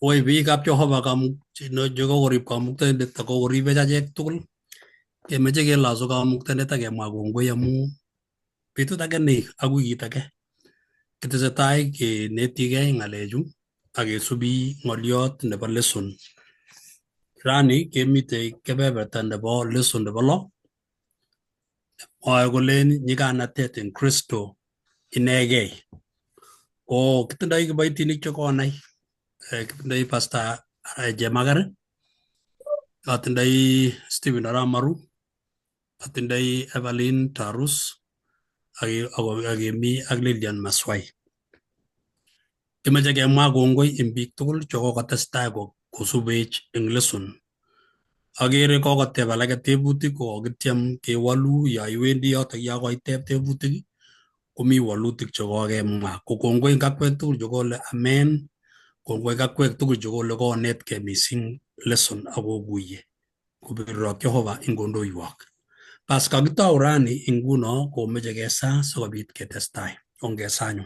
Oi biik ab Jehova korib kamuktaindet ako koribech achek tugul kemeche kelasu kamuktaindet ak kemwa kongoi amu betut age ni ak wikit age ketesetai kenetigei ng'alechu ak kesubi ng'oliot nebo lesson. Rani kemitei kebeberta nebo lesson nebo lo mwoe kolen nyiganatet eng Kristo inegei. Kitindoi kiboitinik chekonai. Kitindoi Pastor Jemager, atindoi Stephen Aramaru, atindoi Evelyn Tarus akemi ak Lilian Maswai. Kimeche kemwa kongoi eng biik tugul chekokotestai kosubech eng lesson. Agere kokoteb alake tebutik ko kokityem kewalu ya iwendi yotok ya koiteb tebutik komi walutik chekokemwa. Ko kongoi eng akwek tugul chekole amen. Kongoi akwek tugul chekole konetkei mising lesson akokuye kobirok Jehova ing kondoiwok. Bas kakitou rani inguno komeche kesa sikobit ketestai. Ongesanyu.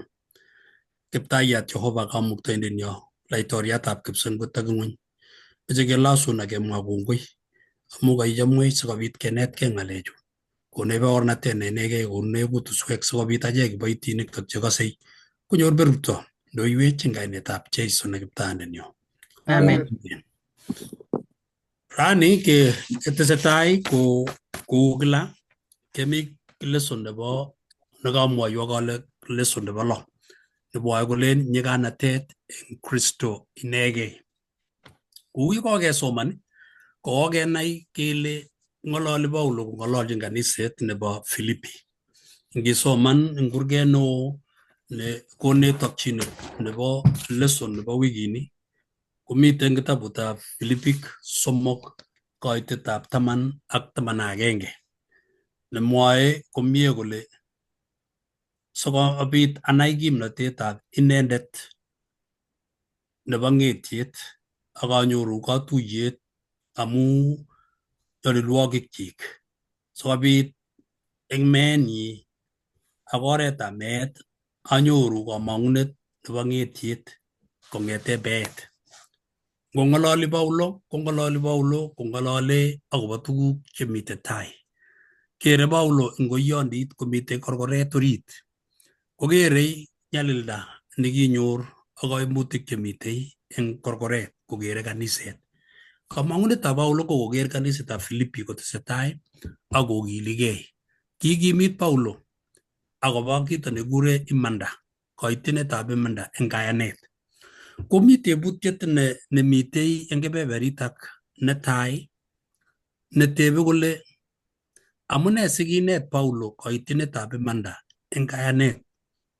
Kiptaiyat Jehova kamuktaindenyo, laitoriatab kipsengwet ak ng'ony. Meche kelasun ak kemwa kongoi amu kaichomwech sikobit kenetkei ng'alechu. Konech baornatet ne inegei, konech kutuswek sikobit achek kiboitinik ak chekosei konyor berurto. Ndoiwech eng kainetab Jeiso ne kiptaindenyo. Amen. Rani ketesetai kou kila kemi lesson nebo nekamwoiwok ale lesson nebo lo nemwoe kolen nyiganatet eng Kristo inegei. Kou kokesoman kokenai kele ng'ololi Paulo kong'ololchin kaniset nebo Philippi. Ngisoman eng kurget neo ne konech tokchinet nebo lesson nebo wikini komite eng kitabutab Philippik 3:10-11 nemwoe komie kole sikobit anai kimnatetab inendet nebo ng'etiet akanyoru katuyet amu nyolilwogikchik sikobit eng meenyi ak oretab meet anyoru kamang'unet nebo ng'etiet kong'ete beet. Ngong'ololi Paulo kong'olole akobo tuguk chemite tai. Kere Paulo eng koiyondit komite korkoret orit. Kokerei nyalilda nekinyor ak kaimutik chemitei eng korkoret kokere kaniset. Kamang'unetab Paulo ko koker kanisetab Philippi kotesetai ak kokiligei. Kikimit Paulo akobo kito nekikure imanda, kaitinetab imanda eng kayanet. Komi tebutiet nemitei eng kebeberitak netai netebe kole amune sikinet Paulo kaitinetab imanda eng kayanet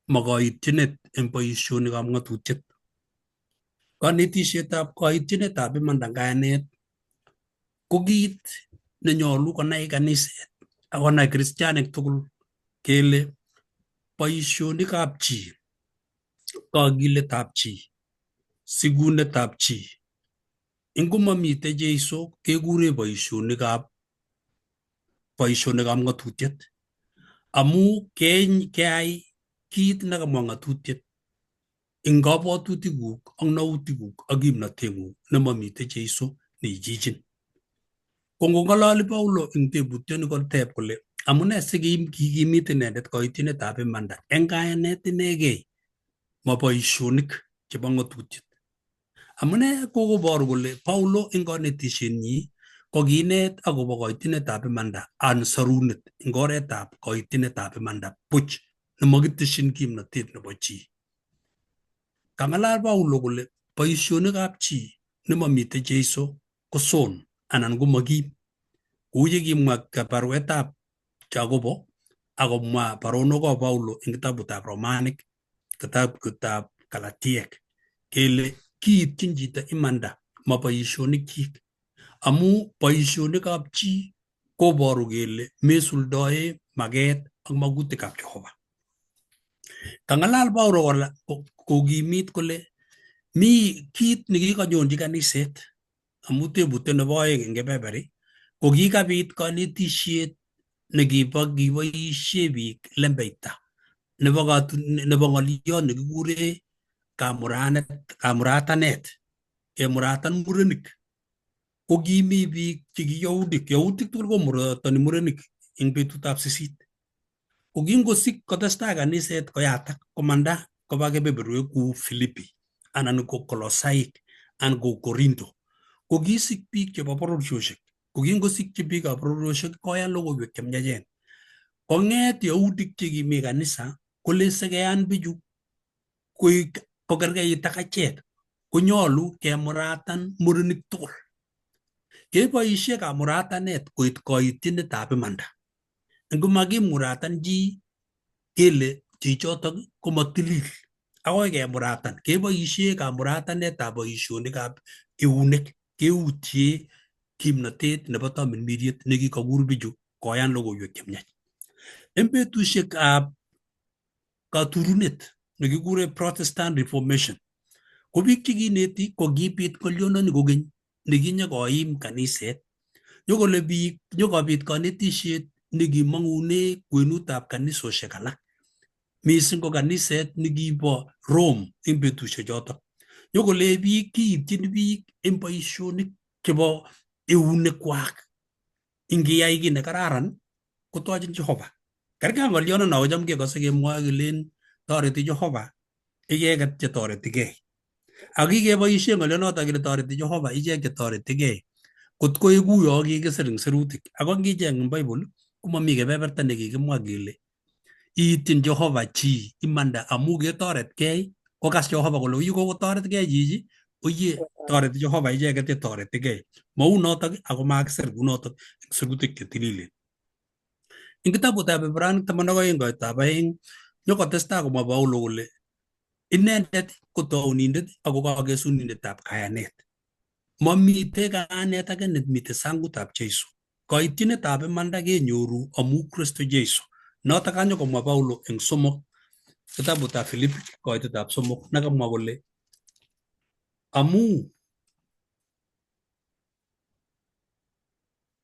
ma kaitinet eng boisionikab ng'atutiet. Kanetisietab kaitinetab imanda eng kayanet ko kit nenyolu konai kaniset akonai kristianik tugul kele boisionikab chi, kakiletab chi, sigunetab chi ingomamite Jeiso kekure boisionikab ng'atutiet. Amu keyai kit nekamwa ng'atutiet eng kabwatutikuk ak nautikuk ak kimnateng'ung nemamite Jeiso neijichin. Ko ngong'ololi Paulo eng tebutioni koteb kole amune sikikimit inendet kaitinetab imanda eng kayanet inegei ma boisionik chebo ng'atutiet. Amune kokoboru kole Paulo eng kanetisienyi kokinet akobo kaitinetab imanda an sarunet eng oretab kaitinetab imanda buch nemakiteshin kimnatet nebo chi. Kang'alal Paulo kole boisionikab chi nemamite Jeiso ko son anan ko makim. Kou yekimwa baruetab Jakobo akomwa baronokab Paulo eng kitabutab Romanik, kitabutab Galatiek kele kiitchin chito imanda ma boisionikchik. Amu boisionikab chi koboru kele mesuldoe maket ak makutikab Jehova. Kang'alal Paulo kora kokimit kole mi kit nekikanyonji kaniset amu tebutiet nebo oeng eng kebeberi ko kikabit kanetisiet nekiboisie biik lembeita nebo ng'oliot nekikure kamuratanet kemuratan murenik ko kimi biik che ki yautik tugul komuratani murenik eng betutab sisit. Ko kingosik kotestai kaniset koyatak komanda koba kebeberwek kou Filipi anan ko Kolosaik anan ko Korinto. Ko kisik biik chebo bororiosiek. Ko kingosikyi biikab bororiosiek koyan logoiwek chemyachen. Kong'et yautik che kimi kanisa kole sekeyan bichu koik kokerkeit ak achek konyolu kemuratan murenik tugul. Keboisie kamuratanet koit koityinetab imanda. Ngomakimuratan chi kele chichotok komatilil akoi kemuratan. Keboisie kamuratanetab boisionikab eunek keutie kimnatet nebo tamirmiriet nekikakur bichu koyan logoiwek chemyach. En betusiekab katurunet nekikure Protestant Reformation ko biik chekineti ko kibit ng'olyondoni kokeny nekinyokoim kaniset. Nyokole biik nyokobit kanetisiet nekimong'une kwenutab kanisosiek alak. Mising ko kaniset nekibo Rome eng betusiek chotok. Nyokole biik kiityin biik eng boisionik chebo eunekwak. Ingiyai kiy nekararan kotochin Jehova. Kergei ng'olyonono kocham kekose kemwoe kelen toreti Jehova icheket chetoretigei. Ak kikeboisie ng'olyonoto kele toreti Jehova ichek chetoretigei kot koeku yo kikisir eng sirutik. Ako ngicheng eng Bible komami kebeberta nekikimwa kele iityin Jehova chi imanda amu ketoretkei kokas Jehova kole uye kokotoretkei chichi uye toreti Jehova icheket chetoretigei. Mau notok ako makisir kunotok eng sirutik chetililen. Eng kitabutab Ibraniik 12:2 nyokotestai komwa Paulo kole inendet ko taunindet ako kakesunindetab kayanet. Mamite kayanet age nemitei sangutab Jeiso. Kaityinetab imanda kenyoru amu Kristo Jeiso. Notok kanyokomwa Paulo eng somok kitabutab Filipi koitetab somok nakamwa kole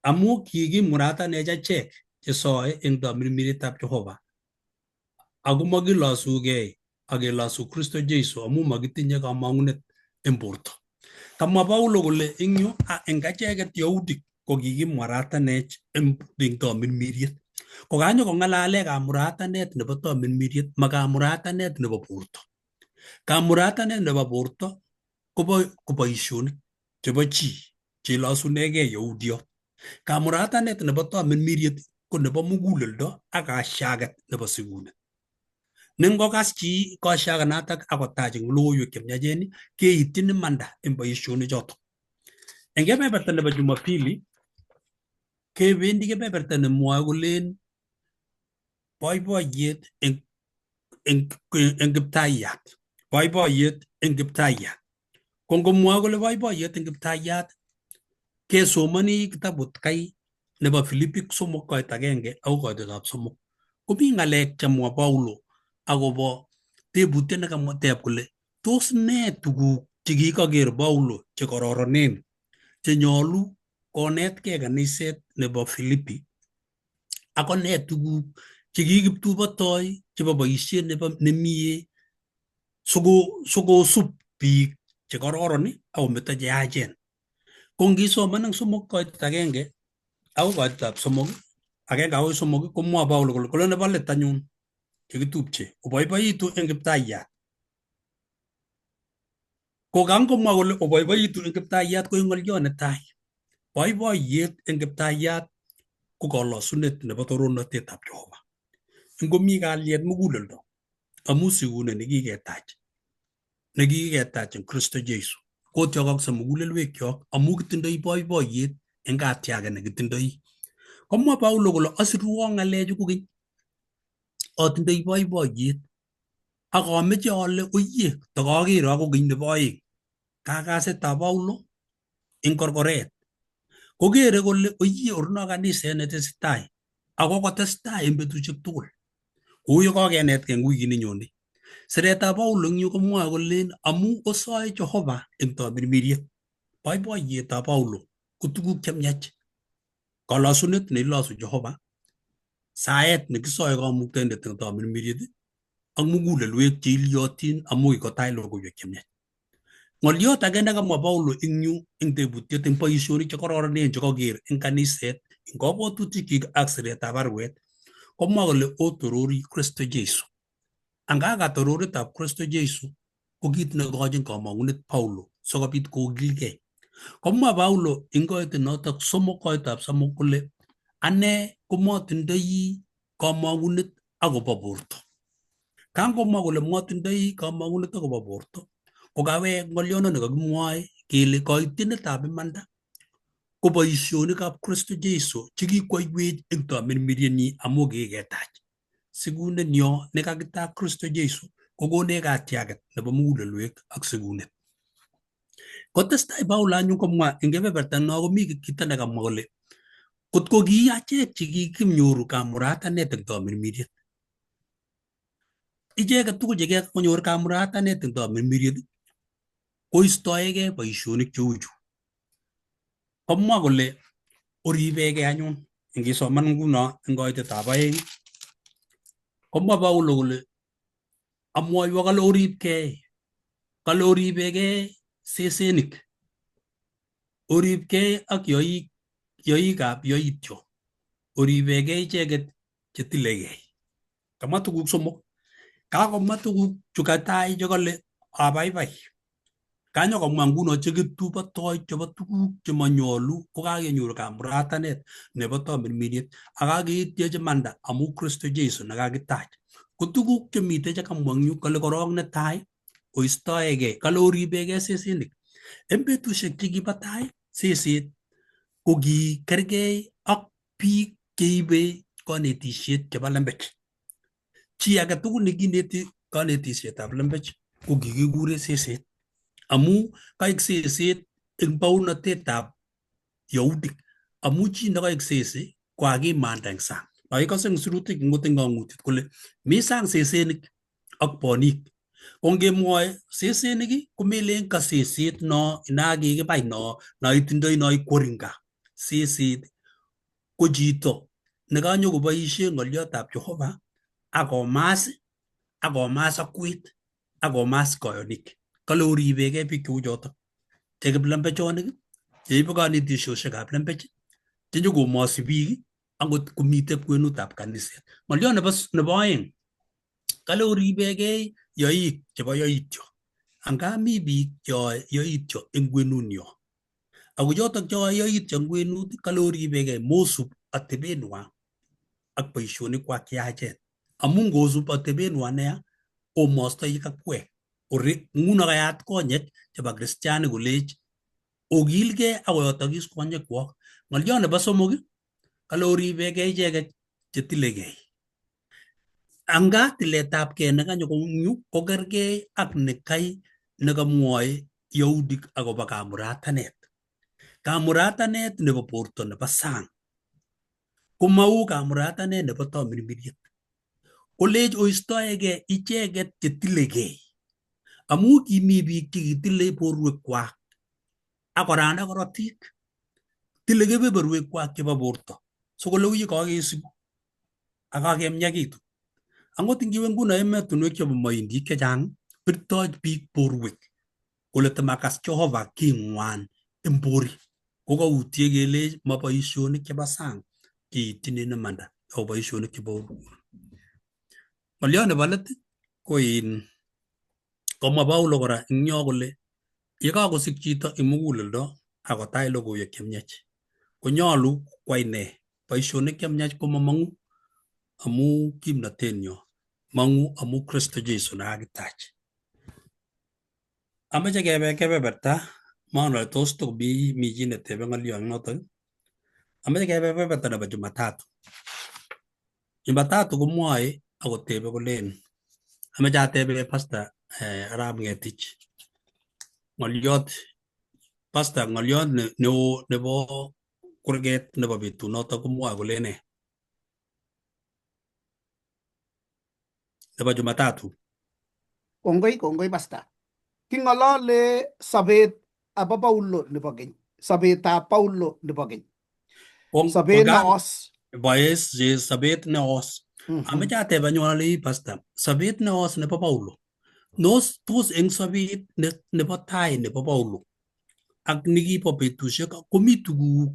amu kikimuratanech achek chesoe eng tamirmirietab Jehova ako makilosugei akelosu Kristo Jeiso amu makitinye kamang'unet eng borto. Kamwa Paulo kole eng yu eng acheket yautik ko kikimuratanech eng tamirmiriet. Ko kanyokong'alale kamuratanet nebo tamirmiriet ma kamuratanet nebo borto. Kamuratanet nebo borto ko boisionik chebo chi cheilosunegei yaudiot. Kamuratanet nebo tamirmiriet ko nebo muguleldo ak kashaget nebo sigunet. Nengokas chi kashaganatak akotach eng logoiwek chemyachen keityin imanda eng boisionik chotok. Eng kebeberta nebo Jumapili kebendi kebeberta nemwoe kolen boiboiyet eng Kiptaiyat. Boiboiyet eng Kiptaiyat. Ko ngomwoe kole boiboiyet eng Kiptaiyat kesomani kitabut kai nebo Filipik 3:1 akoi koitetab 3. Komi ng'alek chemwa Paulo akobo tebutiet nekamwa teb kole tos nee tuguk chekikaker Paulo chekororonen chenyolu konetkei kaniset nebo Filipi ako nee tuguk chekikiptubotoi chebo boisiet nemie sokosub biik chekororon akometo cheyachen. Ko ngisoman eng 3:1 akoi koitetab 3 1 akoi 3 komwoe Paulo kole nebo let anyun chekitupche oboiboitu eng Kiptaiyat. Ko kangomwa kole oboiboitu eng Kiptaiyat ko ng'olyot netai. Boiboiyet eng Kiptaiyat ko kalosunet nebo torornatetab Jehova. Ngomi kalyet muguleldo amu sigunet nekiketach eng Kristo Jeiso kotyokokse mugulelwekyok amu kitindoi boiboiyet eng katiaget nekitindoi. Komwa Paulo kole asirwok ng'alechu kokeny atindoi boiboiyet ak ameche ale oyie takakere akokeny nebo aeng. Kakasetab Paulo eng korkoret kokere kole oyie orno kaniset netesetai ako kotestai eng betusiek tugul kou ye kokenetkei eng wikit nenyone. Siretab Paulo eng yu komwoe kolen amu osoe Jehova eng tamirmiriet. Boiboiyetab Paulo ko tuguk chemyach. Kalosunet neilosu Jehova, saet nekisoe kamuktaindet eng tamirmiriet ak mugulelwek cheilyotin amu kikotach logoiwek chemyach. Ngoliot age nekamwa Paulo ing yu ing tebutiet ing boisionik chekororonen chekoker ing kaniset ing kabwatutikchik ak siretab arwet komwa kole otorori Kristo Jesu. Anga katororetab Kristo Jesu ko kit nekochin kamang'unet Paulo sikobit kokilgei. Komwa Paulo ing koitet notok koitab somok kole ane komotindoi kamang'unet akobo borto. Kangomwa kole motindoi kamang'unet akobo borto kokawek ng'oliondo kakimwoe kele koityinetab imanda ko boisionikab Kristo Jesu chekikwoiwech eng tamirmiryenyi amu kiketach. Sigunenyo nekakitak Kristo Jesu kokonech katyaget nebo mugulelwek ak sigunet. Kotestai Paulo anyun komwa eng kebeberta no komi kito nekamwa kole kotko ki achek chekikinyoru kamuratanet eng tamirmiriet, icheket tugul chekikonyor kamuratanet eng tamirmiriet koistoegei boisionik cheu chu. Komwa kole oribegei anyun ngisoman nguno eng koitetab 2 komwa Paulo kole amwoiwo kale oribgei, kale oribegei sesenik, oribgei ak yoikab yoityo, oribegei icheket chetilegei. Kamwa tuguk somok. Kakomwa tuguk chukatai chekale abaibai. Kanyokomwa nguno cheketubo toi chebo tuguk chemanyolu kokakenyoru kamuratanet nebo tamirmiriet akakeityechi manda amu Kristo Jesu nekakitach. Ko tuguk chemite chekamwa eng yu kale korok netai oistoegei, kale oribegei sesenik. Eng betusiek chekibo tai seset ko kikergei ak biik cheibe kanetisiet chebo lembech. Chi age tugul nekineti kanetisietab lembech ko kikikure seset amu kaek seset eng baunatetab yaudik. Amu chi nekaek seset ko kakimanda eng sang. Ikose eng sirutik eng ng'ang'utyet kole mi sang sesenik ak bonik. Ongemwoe sesenik komelen ka seset no inakikibai no itindoi no ikwerin gaa. Seset ko chito nekanyokoboisie ng'oliotab Jehova akomas akwet akomas koyonik. Kale oribegei biik cheu chotok che kiplembechonik cheibe kanetisiosiekab lembech chenyokomosi biik angot komite kwenutab kaniset. Ng'oliot nebo oeng kale oribegei yoik chebo yoityo. Anga mi biik cheyoe yoityo eng kwenunyo ako chotok cheyoe yoityo eng kwenut kale oribegei mosub atebenwa ak boisionikwak cheyachen. Amu ngosub atebenwa neya omostoi kakwek. Nguno kayat konyek chebo kristianik kolech okilgei akoyotokis konyekwok. Ng'oliot nebo somok kale oribegei icheket chetilegei. Anga tiletabgei nekanyo yu kokergei ak nekai nekamwoe yaudik akobo kamuratanet. Kamuratanet nebo borto nebo sang komau kamuratanet nebo tamirmiriet. Kolech oistoegei icheket chetilegei amu kimi biik chekitile borwekwak akoranda korotik, tile kebeberwekwak chebo borto sikole ui kakesiku akakemyakitu. Angot ngiwe nguno emetunwek chebo maindik chechang birtoi biik borwek kole tamakas Jehova king'wan eng bori kokautie kelech ma boisionik chebo sang keityinen imanda ako boisionik chebo ng'oliot nebo let ko komwa Paulo kora eng yo kole yekakosik chito eng muguleldo akotach logoiwek chemiach konyolu kwai ne? Boisionik chemiach komamang'u amu kimnatenyo, mang'u amu Kristo Jesu nekakitach. Ameche kebe kebeberta manai tos mi chi netebe ng'oliot notok. Ameche kebe kebeberta nebo Jumatatu. Jumatatu komwoe akotebe kolen ameche atebe Pastor Arap Ng'etich ng'oliot neo nebo kurget nebo betunotok komwoe kole ne? Nebo Jumatatu. Kongoi Pastor. King'olole sobet abo Paulo nebo keny. Sobetab Paulo nebo keny. Sobet neos. Boes sobet neos. Ameche atebe anyun ale Pastor, sobet neos nebo Paulo tos eng sobet nebo tai nebo Paulo ak nikibo betusiek komi tuguk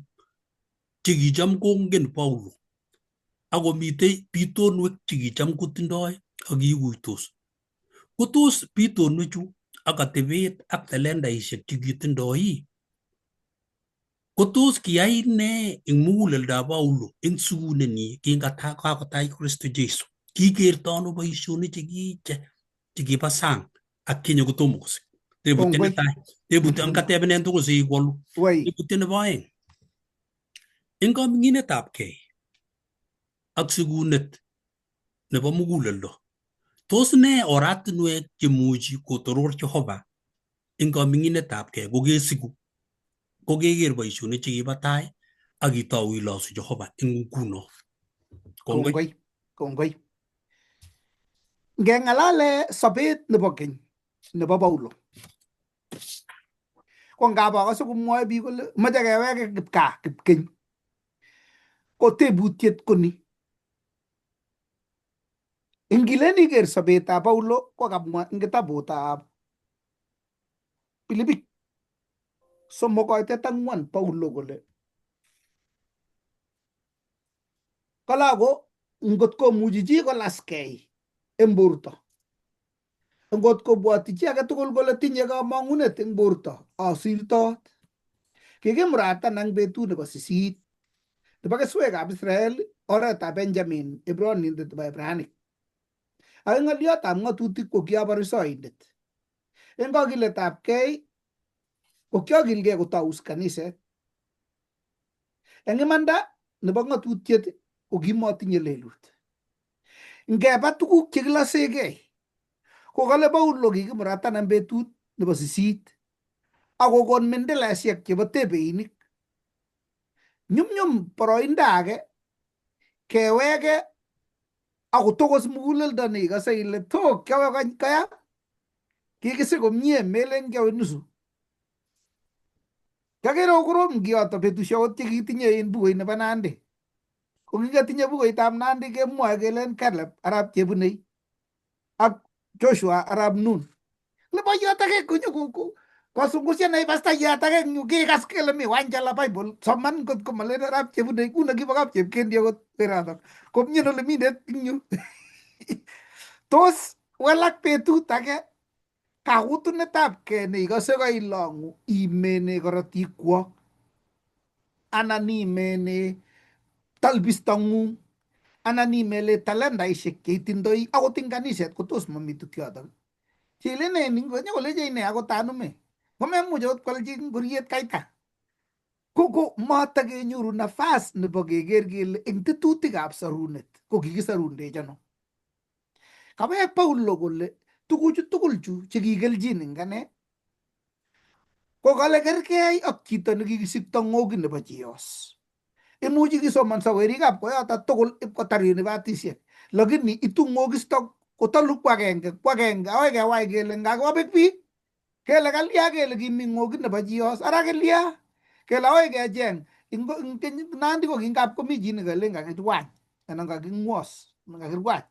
chekicham kongen Paulo ako mitei bitonwek chekicham kotindoi ak kiikuitos. Ko tos bitonwechu ak atebet ak talendaisiek chekitindoi ko tos kiyai ne eng muguleldab Paulo eng sugunenyi kakotach Kristo Jesu? Kikerto ano boisionik chekiba sang ak kinye kotomo kosik? Tebutiet Kongoi. netai. Tebutiet katebenen tugul siikwalu. Woi. Tebutiet nebo aeng. Eng kaming'inetabgei ak sigunet nebo muguleldo, tos ne oratinwek chemuchi kotoror Jehova eng kaming'inetabgei kokesigu kokeker boisionik chekiba tai ak itou ilosu Jehova eng nguno? Kongoi. Kongoi. Kongoi. Ngeng'alale sobet nebo keny nebo Paulo, ko ngap akose komwoe biik kole moche keweke kipkaa kipkeny, ko tebutiet ko ni. Ingilen iker sobetab Paulo ko kamwa eng kitabutab Pilipik 3:4 Paulo kole kalago ngot komuchi chi kolaskei eng borto, ngot kobwoti chi age tugul kole tinye kamang'unet eng borto, asirtot. Kikimuratan eng betut nebo 8 nebo keswekab Israel, oretab Benjamin, Ibronindet nebo Ibranik. Ak eng ng'oliotab ng'atutik ko kiaborisoindet. Eng kakiletabgei ko kiakilgei kotaus kaniset. Eng imanda nebo ng'atutiet ko kimatinye lelut. Ngeba tuguk chekilasegei ko kale Paulo kikimuratan eng betut nebo 8 ako kon mendelesiek chebo tebeinik. Nyumnyum boroindo age keweke ako tokos muguleldo neikose ile to kyawe kaya kikisir komie melen kyawe nusu. Kakere kokorom kiyoto betusiek akot chekitinye en bukuit nebo Nandi. Ko kikatinye bukuitab Nandi kemwoe kelen Caleb arap Chebunei ak Joshua arap Nun. Lepoiyot age konyo kosungusian ai pastayat age kikas kele mi wanja la Bible soman kot komalen arap Chebunei kuno kibo kap chepkendi akot werato komien ole mindet yu. Tos walak betut age kakutunetabgei neikose kailong'u imene korotikwok anan imene talbistong'ung anan imele talendaisiek cheitindoi akot ing kaniset ko tos mami tukyotok. Chilenen konyokoleche ine akot anume komemuch akot kwalchi ngoriet kaita. Ko matakenyoru nafas nebo keker kele eng tetutikab sarunet ko kikisarundech ano. Kawek Paulo kole tuguchu tugul chu chekikelchin eng ane ko kale kergei ak chito nekikisikto ng'ogi nebo Chios. Imuchi kisomanso werikab koyoto tugul ipkotar universitysiek, lakini itu ng'ogisto kotalu kwagenge akoi kewai kele ngakobek biik kele kalya kele kimi ng'ogi nebo Chios ara kelya kele akoi kecheng Nandi ko kingap komi chi nekalen kakirwany anan kaking'wos kakirwany.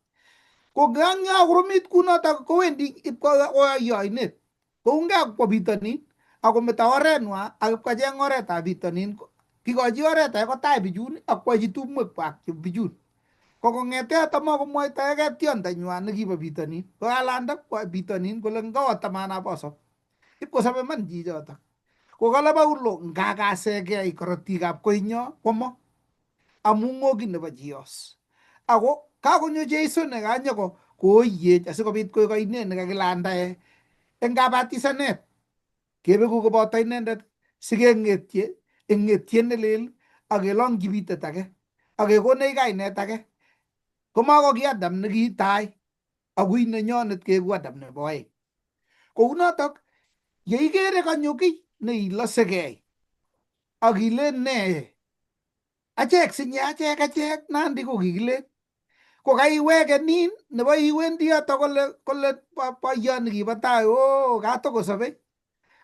Ko ngang'ya koromit kunotok kowendi ipkoyo ainet kou ngakwo bitonin akometo orenwa ak ipkocheng oretab bitonin, kikochi oret age kotai bichun akwochi tumwekwak bichun. Ko kong'ete yoto makomwoitoege tiondonywa nekibo bitonin kokalanda kwa bitonin kole ngawo tamana bosob ipkosobe man chichotok. Ko kale Paulo ngakasegei korotikab koinyo komo amu ng'ogi nebo Chios. Ako kakonyo Jeiso nekanyoko koyech asikobit koek ainet nekakilandae eng kabatisanet kebeku koboto inendet sikeng'etye eng ng'etyet nelel ak kelongchi bitet age ak kekonech kainet age komako ki Adam nekitai akui nenyonet keeku Adam nebo oeng. Kounotok yeikere kanyo kiy neilosegei akilen ne achek sinye achek Nandi ko kikilen ko kaiweke nin nebo iwendi yoto kole boiyot nekibo tai katokosobei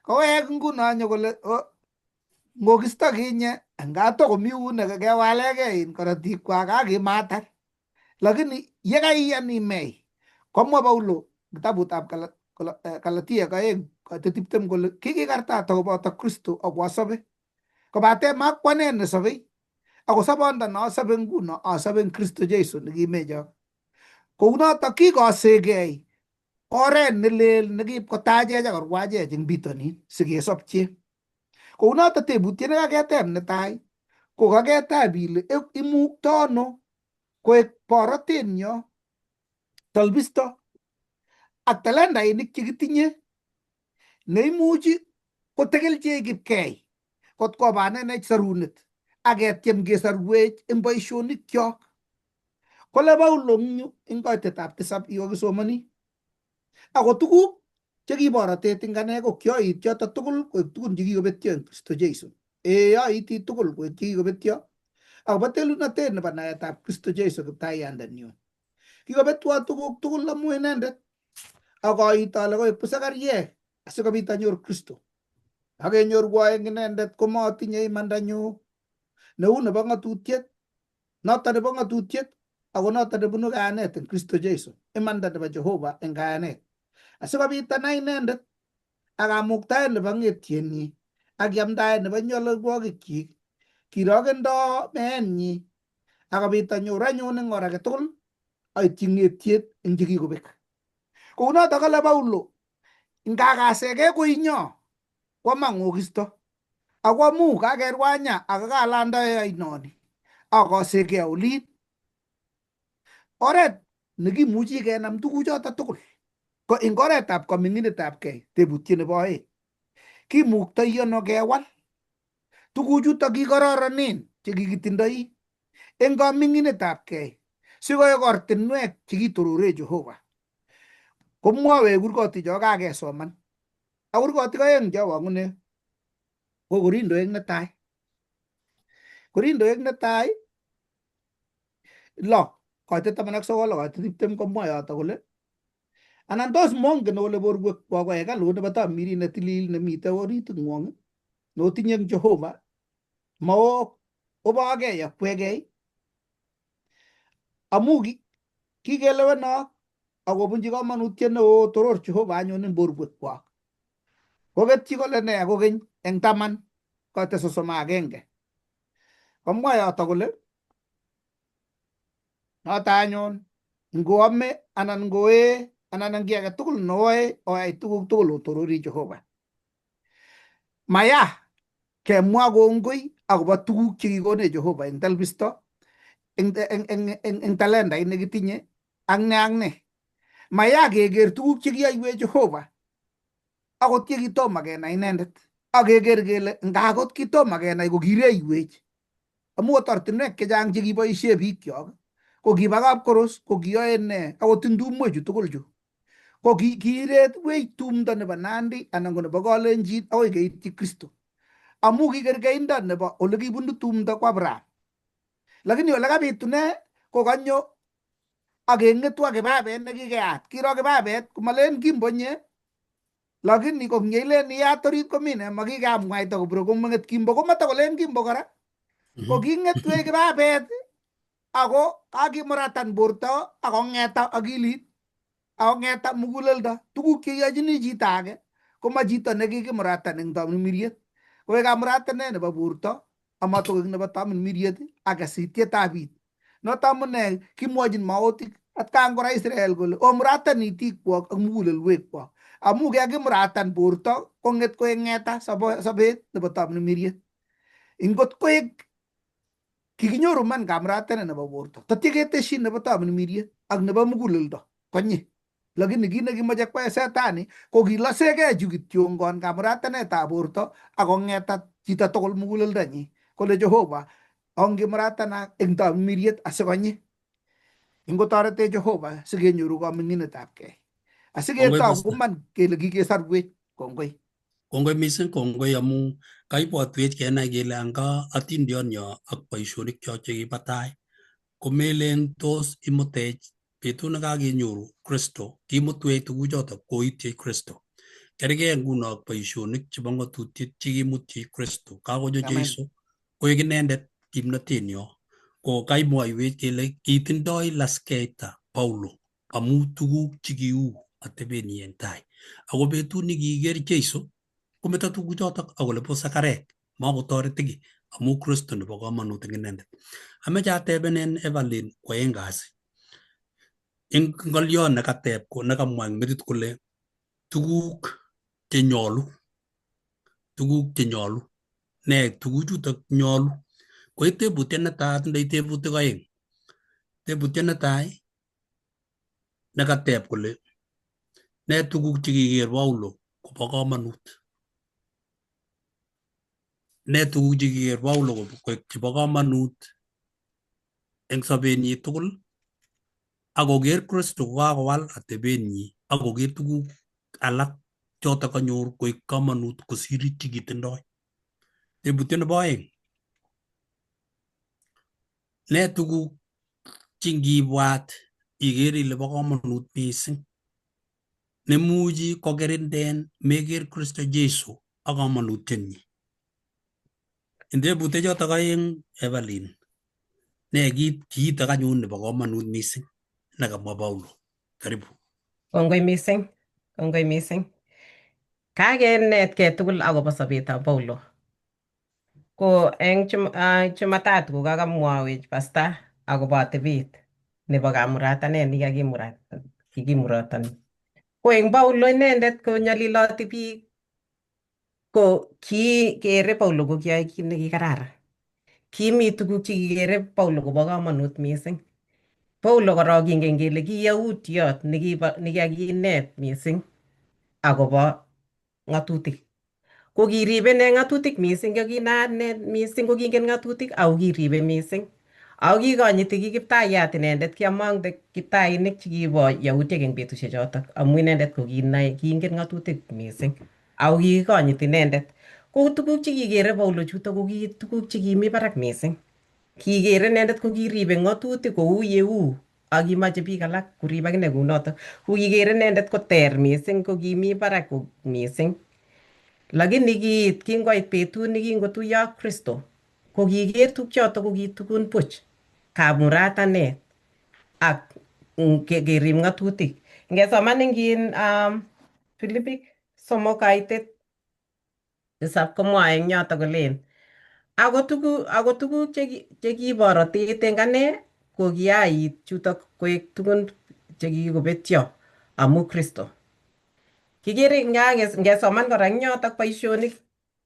kowek nguno nyo kole ng'okisto kinye ngatokomi eunek kewalegei korotikwak akimatar. Lakini yekaiyan imei komwa Paulo kitabutab Galatia kaeng koite 20 kole kikikartata koboto Kristo akosobe kobate makwanen nesobei ako sobondon asobe nguno asobe eng Kristo Jesu nekimecho. Kounoto kikosegei oret nelel nekiib kotachech akorwachech eng bitonin sikesopche. Kounoto tebutiet nekaketeb netai ko kaketeb ile imuktono koek borotenyo tolbisto ak talentainik chekitinye neimuchi kotekelchech kipkei kot kobanenech sorunet ak ketiem kesorwech eng boisionikchok. Kole Paulo eng yu eng koitetab 7 yokisomani, ako tuguk chekiborotet eng ane ko kioit choto tugul koek tugun chekikobetyo eng Kristo Jesu. Aiti tugul koek chekikobetyo akobo telunotet nebo naetab Kristo Jesu kiptaiyandenyu. Kikobetwo tuguk tugul amu inendet akoit ale koek pusakariek asikobit anyor Kristo. Akenyorwo eng inendet komatinye imandanyu neu nebo ng'atutiet, noto nebo ng'atutiet ako noto nebunu kayanet eng Kristo Jesu, imanda nebo Jehova eng kayanet. Asikobit anai inendet ak kamuktaet nebo ng'etienyi ak yamdaet nebo nyolilwogikchik, kirokendo meenyi akobit anyor anyun eng or age tugul aityi ng'etiet eng chekikobek. Kounoto kale Paulo, ngakasege koinyo kwama ng'okisto ako amu kakerwanya ak kalandae ainoni akasege olin. Oret nekimuchi kenam tuguchoto tugul ko eng oretab koming'inetabgei. Tebutiet nebo oeng, kimuktoi ano kewal tuguchuto kikororonen chekikitindoi eng koming'inetabgei sikoek ortinwek chekitorore Jehova. Komwowech kurgoti cho kakesoman ak kurgotik oeng chowong'une ko Korindoek netai. Korindoek netai 6 koite 19 koite 20 komwa yoto kole, anan tos mongen ole borwekwok ko hekalut nebo tamirmiriet netilil nemite oriting'wong notinye eng Jehova mao obogei akwegei amu kikelewenok akobunji komonutiet neo toror Jehova anyun eng borwekwok. Koketyi kole ne kokeny eng 10 koite 31 komwa yoto kole noto anyun ngoame anan ngoee anan eng kiy age tugul noe oyai tuguk tugul otorori Jehova. Maya kemwa kongoi akobo tuguk chekikonech Jehova eng talbisto eng talentait nekitinye ak ne. Maya keker tuguk chekiyoiwech Jehova akot yekitomo kenai inendet, akeker kele ngakot kitomo kenai ko kireiwech amu ot ortinwek chechang chekiboisie biikchok ko kiba kapkoros, ko kiyoe ne akot eng tumwek tugul chu ko kiretwech tumdo nebo Nandi anan ko nebo Kalenjin akoi keityi Kristo amu kikerkeindo nebo ole kibunu tumdo kwa Abraham. Lakini ole kabitune ko kanyo akeng'etu ak kibabet nekikeyat. Kiro kibabet komalen kimbonye, lakini komyeilen iyat orit komine makikamwaita kobure komeng'et kimbo komatakolen kimbo kora. Ko king'etwech kibabet ako kakimuratan borto akong'eta akilit akong'eta muguleldo. Tuguk cheyochini chito age koma chito nekikimuratan eng tamirmiriet. Koek kamuratanet nebo borto amatokoek nebo tamirmiriet ak kesitietab it. Noto amune kimwochin maotik atkan kora Israel kole omuratan itikwok ak mugulelwekwok amu kakimuratan borto kong'et koek ng'eta sobet nebo tamirmiriet. Ingot koek kikinyoru man kamuratanet nebo borto tatya ketesyi nebo tamirmiriet ak nebo muguleldo konyi. Lakini kit nekimoche kwae Setani ko kilosegei chu kityongon kamuratanetab borto akong'eta chito tugul muguleldonyi kole Jehova ongimuratanak eng tamirmiriet asikonyi. Ingotoretech Jehova sikenyoru koming'inetabgei asiketoku man kele kikesorwech. Kongoi. Kongoi mising, kongoi amu kaibwatwech kenai kele anga atindionyo ak boisionikcho chekibo tai komelen tos imutech betut nekakenyoru Kristo kimutwech tuguchoto koityi Kristo. Kergei nguno ak boisionik chebo ng'atutiet chekimutyi Kristo kakonyo Jeiso koek inendet kimnotenyo. Ko kaimwoiwech kele kitindoi laskeita Paulo amu tuguk chekiu atebenyi eng tai. ako betut nekiker Jeiso kometo tuguchotok akole bo sakarek makotoreti ki amu Kristo nebo komonut eng inendet. Ameche atebenen Evelyn kwoeng kasi eng ng'olyon nekateb nekamwa eng metit kole tuguk chenyolu ne tuguchutok nyolu koi tebutiet netai atindoi tebutik oeng. Tebutiet netai nekateb kole ne tuguk chekiker Paulo kobo komonut, ne tuguk chekiker Paulo koek chebo komonut eng sobenyi tugul akoker Kristo kokakowal atebenyi akoker tuguk alak chotok kanyor koek komonut kosir chikitindoi. Tebutiet nebo oeng, ne tuguk chingibwat ikere ile bo komonut mising nemuchi kokerinden meker Kristo Jeiso ak komonutienyi. Eng tebutiet chotok oeng Evelyn, ne kiitok anyun nebo komonut mising nekamwa Paulo. Karibu. Kongoi mising, kongoi mising. Kakenetkei tugul akobo sobetab Paulo. Ko eng Jumatatu ko kakamwawech pasta akobo atebet nebo kamuratanet kikimuratan. Ko eng Paulo inendet ko nyaliloti biik ko kikere Paulo ko kiyoe kit nekikararan. Kimi tuguk chekikere Paulo kobo komonut mising. Paulo korok kingen kele ki yautiot nekakinet mising akobo ng'atutik. Ko kiribe ne ng'atutik mising, ko kinaat mising ko kingen ng'atutik ako kiribe mising. Ako kikonyiti ki Kiptayat inendet, kiamongte Kiptainik chekibo yautiek eng betusiek chotok amu inendet ko kingen ng'atutik mising ako kikikonyit inendet. Ko tuguk chekikere Paulo chutok ko ki tuguk chekimi barak mising. Kikere inendet ko kiribe ng'atutik kou yeu ak kimache biik alak korib akine kounotok. Ko kikere inendet koter mising, ko kimi barak mising. Lakini kiit kingoit betut nekingotuiyo ak Kristo ko kiker tukchotok ko ki tukun buch, kamuratanet ak kerib ng'atutik. Ngesoman eng Filipik 3:7 komwae eng yotok kolen ako tuguk chekiborotet eng ane ko kiait chutok koek tukun chekikobetyo amu Kristo. Kikere ngesoman kora eng yotok boisionik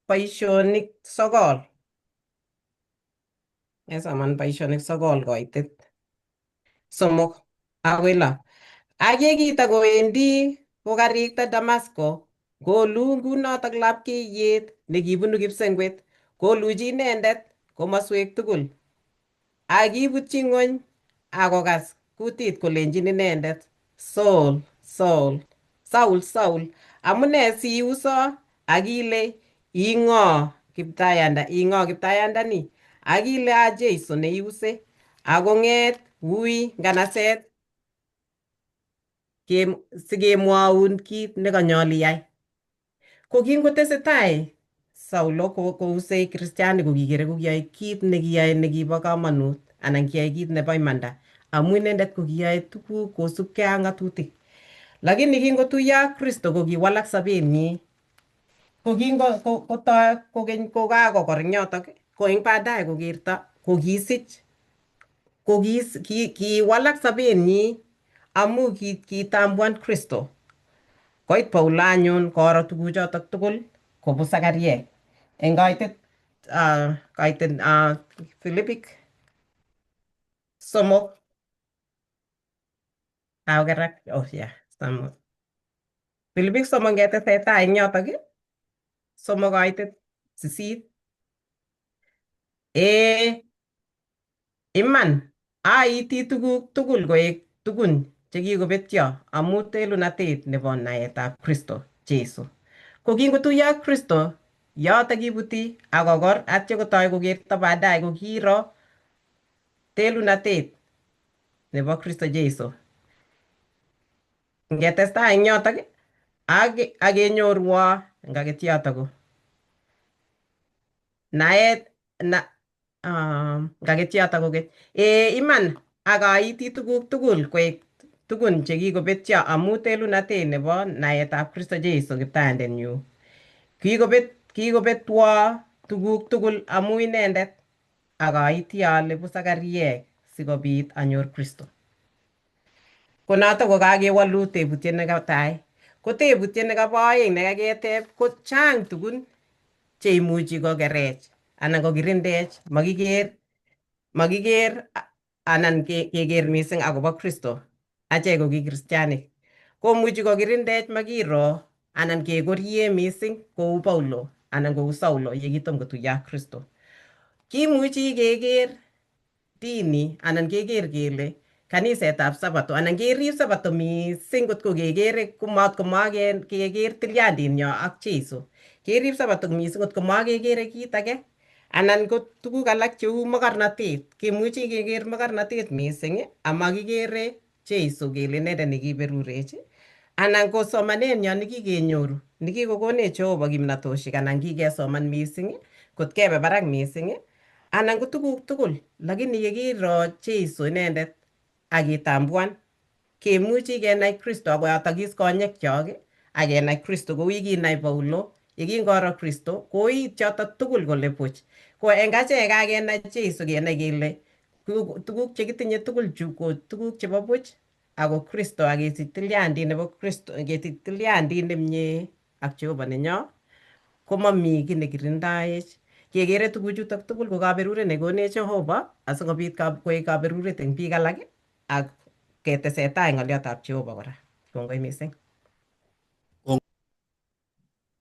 9. Ngesoman boisionik 9 koitet 3 akoi 6. Ak yekitakowendi kokarikta Damasko, kolu kunotok lapkeiyet nekibunu kipsengwet, koluchi inendet komaswek tugul. Ak kibutyi ng'ony akokas kutit kolenchin inendet, Saul, Saul, Saul, Saul, amune siiuso akile ing'o Kiptayandani, akile a Jeiso neiuse, akong'et wui nganaset sikemwoun kit nekanyol iyai. Ko kingotesetai Saulo kousei Kristianik ko kikere ko kiyoe kit nekiyoe nekibo komonut anan kiyoe kit nebo imanda amu inendet ko kiyoe tuguk kosubkei ak ng'atutik. Lakini kingotuiyo ak Kristo ko kiwalak sobenyi. Ko kotoi kokeny kokakokor eng yotok, ko eng baadaye kokerto kokisich kiwalak sobenyi amu kitambuan Kristo. Koit Paulo anyun koro tuguchotok tugul kobu Sakariek. Eng Filipik 3 kerak Filipik 3 ngetesetai eng yotok 3:8. Iman aiti tuguk tugul koek tukun chekikobetyo amu telunatet nebo naetab Kristo Jeiso. Ko kingotuiyo ak Kristo yotok kibuti akokor atyo kotoi kokerto baadaye ko kiiro telunatet nebo Kristo Jeiso. Ngetestai eng yotok ak kenyorwo eng kaketyotok ko naet kaketyotok kokeny. Iman akaiti tuguk tugul koek tugun chekikobetyo amu telunatet nebo naetab Kristo Jeiso kiptaendenyu. Kikobetwo tuguk tugul amu inendet akaiti ale busakariek sikobit anyor Kristo. Ko notok ko kakewolu tebutiet nebo tai. Ko tebutiet nebo oeng nekaketeb ko chang tugun cheimuchi kokerech anan kokirindech makiker anan keker mising akobo Kristo achek ko ki kristianik. Komuchi kokirindech makiro anan kekorie mising kou Paulo anan kou Saulo yekitom kotuiyo ak Kristo. Kimuchi keker dini anan keker kele kanisetab Sabato anan kerib Sabato mising kot ko kekere keker tilyandinyo ak Jeiso. Kerib Sabato mising kot ko makekere kit age anan ko tuguk alak cheu mokornotet. Kemuchi keker mokornotet mising amakikere Jeiso kele inendet nekiberurech anan ko somanenyo nekikenyoru nekikokonech Jehova kimnatosiek anan kikesoman mising kot kebe barak mising anan ko tuguk tugul lakini yekiro Jeiso inendet akitambuan kemuchi kenai Kristo akoyotokis konyekyok akenai Kristo kou yekinai Paulo yekingoro Kristo koit chotok tugul kole buch. Ko eng achek kakenai Jeiso kenai kele tuguk chekitinye tugul chu ko tuguk chebo buch ako Kristo akesich tilyandit nebo Kristo kesich tilyandit nemie ak Jehova nenyo komami kiy nekirindaech. Kekere tuguchutok tugul ko kaberuret nekonech Jehova asikobit koek kaberuret eng biik alak ak ketesetai ng'oliotab Jehova kora. Kongoi mising.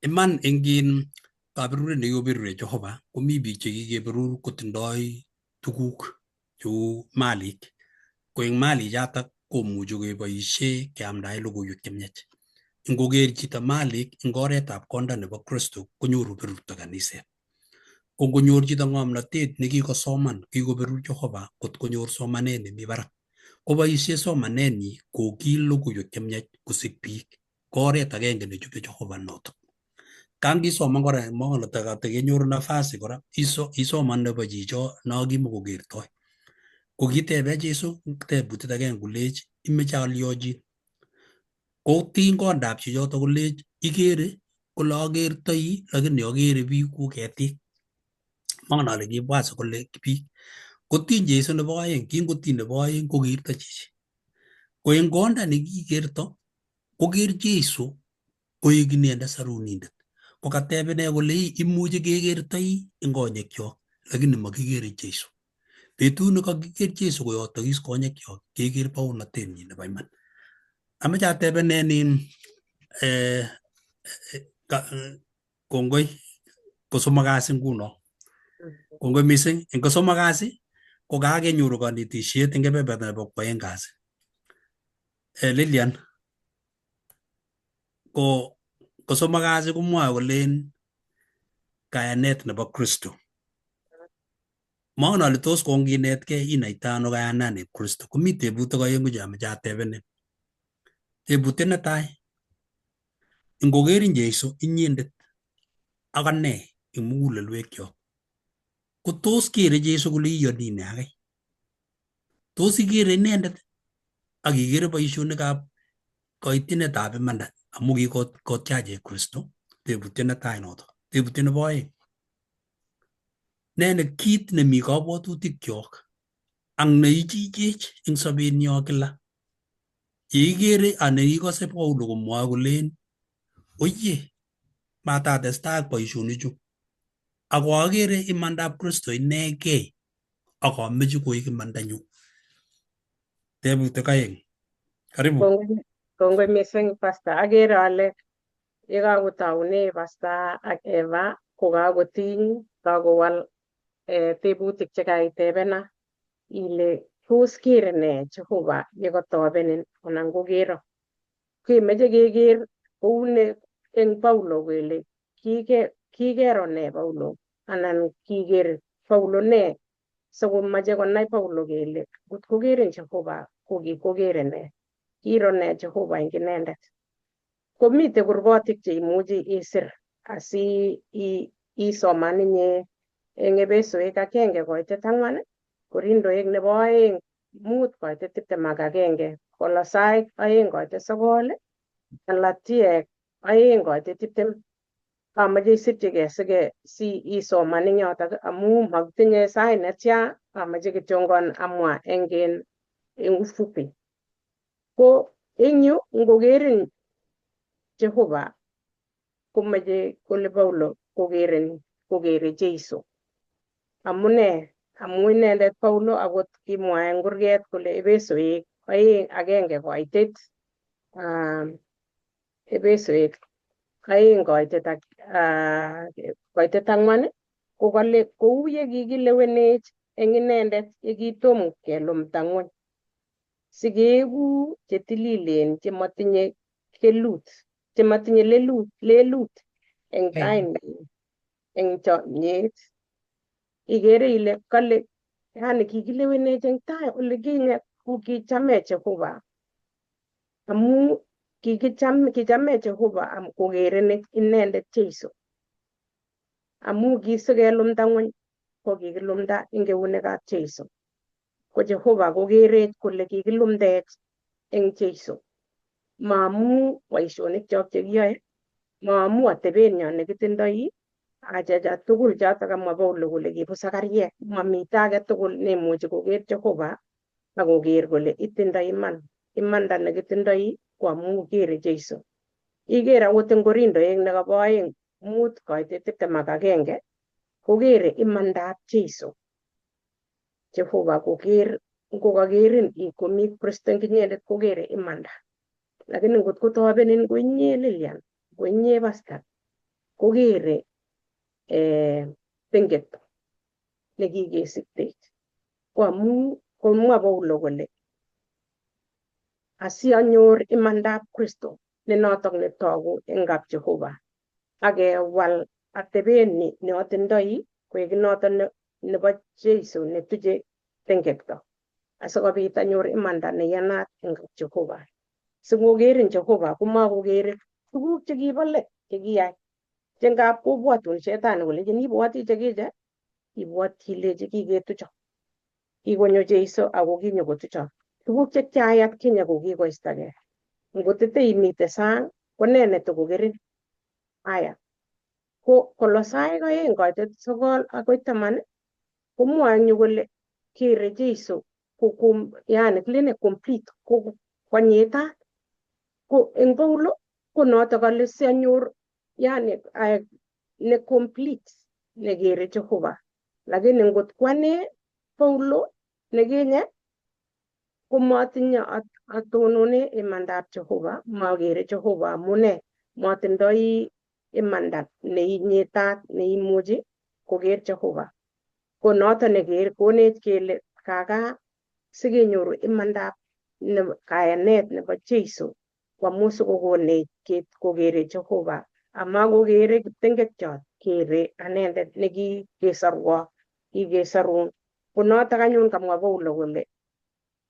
Iman eng kaberuret nekikoberure Jehova komi biik chekikeberur kotindoi tuguk cheu malik. Ko eng malik chotok komuchi keboisie keamdae logoiwek chemiach. Ngoker chito malik eng oretab konda nebo Kristo konyoru berurto kaniset. Ko ngonyor chito ng'omnotet nekikosoman kikoberur Jehova kot konyor somanet nemi barak koboisie somanenyi kokil logoiwek chemiach kosik biik ko oret agenge nechube Jehova notok. Kangisoman kora kenyoru nafasi kora isoman nebo chicho no kimukokertoi. Ko kitebe Jeiso tebutiet agenge kolech imeche aliochin. Ko tingondab chichotok kolech ikere kole akertoi lakini akere biik ku ketik. Mangen ale kibwat kole biik. Kotiny Jeiso nebo oeng, kingotiny nebo oeng kokerto chichi. Ko eng konda nekikerto koker Jeiso koek inendet sarunindet. Ko kateb ine kole imuchi kekertoi eng konyekyok lakini makikere Jeiso. Betut nekakiker Jeiso koyotokis konyekyok keker baunatenyi nebo iman. Ameche atebenen kongoi kosomok kasi nguno. Kongoi mising eng kosomok kasi ko kakenyoru kanetisiet eng kebeberta nebo kwaeng kasi. Lilian ko kosomok kasi komwoe kolen kayanet nebo Kristo. Mangen ale tos konginetkei inaita ano kayanani Kristo. Komi tebutik oengu cheameche atebenen. Tebutiet netai, ngokerin Jeiso inyendet ak ane eng mugulelwekyok ko tos kere Jeiso kole iyoni ne age? Tos ikere inendet ak ikere boisionikab koitinetab imanda amu kikotiach Kristo? Tebutiet netai notok. Tebutiet nebo oeng, ne kit nemi kabwatutikyok ak neichichech eng sobenyo kila. Yeikere ana ikose Paulo komwoe kolen oye matatestai ak boisionichu ako akere imandab Kristo inegei ak ameche koek imandanyu. Tebutik oeng. Karibu. Kongoi mising Pastor. Akere ale yekakotaune Pastor ak Eva kokakotiny kakowal tebutik chekaitebena ile tos kere ne Jehova yekatobenin anan kokero. Kemeche keker koune eng Paulo kele kikero ne Paulo anan kiker Paulo ne sikomache konai Paulo kele ngot kokerin Jehova kokere ne. Kiro ne Jehova eng inendet. Komite kurgotik cheimuchi isir asi isoman inye eng Efesoek 1:4, Korindoek nebo 2:5-21, Kolosai 2:9, Galatia 2:20. Amache isipchigei si isoman eng yotok amu makitinye sait netya, amache kityongon amwa eng ufupi. Ko eng yu ngokerin Jehova komache kole Paulo kokere Jeiso. Amune? Amu inendet Paulo akot kimwa eng kurget kole Efesoek 2:1 Efesoek 2:4 kokale kou ye kikilewenech eng inendet ye kitom kelumda ng'ony sikeeku chetililen chematinye lelut eng tainyi eng chomyet. Igere ile kale yani kikilewenech eng tai olikinye kichamech Jehova amu kichamech Jehova kokerenech inendet Jeiso amu kisikelumda ng'ony ko kikilumda eng eunekab Jeiso. Ko Jehova kokerech kole kikilumdech eng Jeiso. Maamu boisionikchok chekiyoe, maamu atebenyo nekitindoi, achacha tugul chotok kamwa Paulo kole kibu Sakariek. Mamite age tugul nemuchi koker Jehova akoker kole itindoi iman. Imanda nekitindoi ko amu kere Jeiso. Iker akot eng Korindoek nekabo 5:21 kokere imandab Jeiso. Jehova ngokakerin komi Kristo eng inyendet kokere imanda. Lakini ngotko tobenin ko inye Lilian, ko inye Pastor, kokere pengeto nekikesiktech. Ko amu komwa Paulo kole asianyor imandab Kristo ne notok netogu eng kap Jehova akewal atebeni neotindoi koek notok nebo Jeiso netuche tengekto asikobit anyor imanda neyanat eng Jehova. Singokerin Jehova komakokere tuguk chekibo let chekiyai che ngap kobwatun shetani kolechin ibwoti chekiche, ibwoti ilechi kiketucho. Kikonyo Jeiso ako kinyokotucho. Tuguk che kyai atkinye ko kikoistogei. Ngotite imite sang ko ne netokokerin? Aya. Ko Kolosai 2:9-10 komwoe eng yu kole kere Jeiso yani kilene complete konyitat. Ko eng Paulo ko notok kale sianyor yani ne complete nekere Jehova. Lakini ngot kwane Paulo nekinye komatinye atonone imandab Jehova, makere Jehova amune matindoi imanda neinyitat neimuchi koker Jehova. Ko notok neker konech kele kaka sikenyoru imandab kayanet nebo Jeiso kwamu sikokonech kokere Jehova amakokere kiptengekyot, kere anendet nekikesorwa, kikesorun. Ko notok anyun kamwa Paulo kole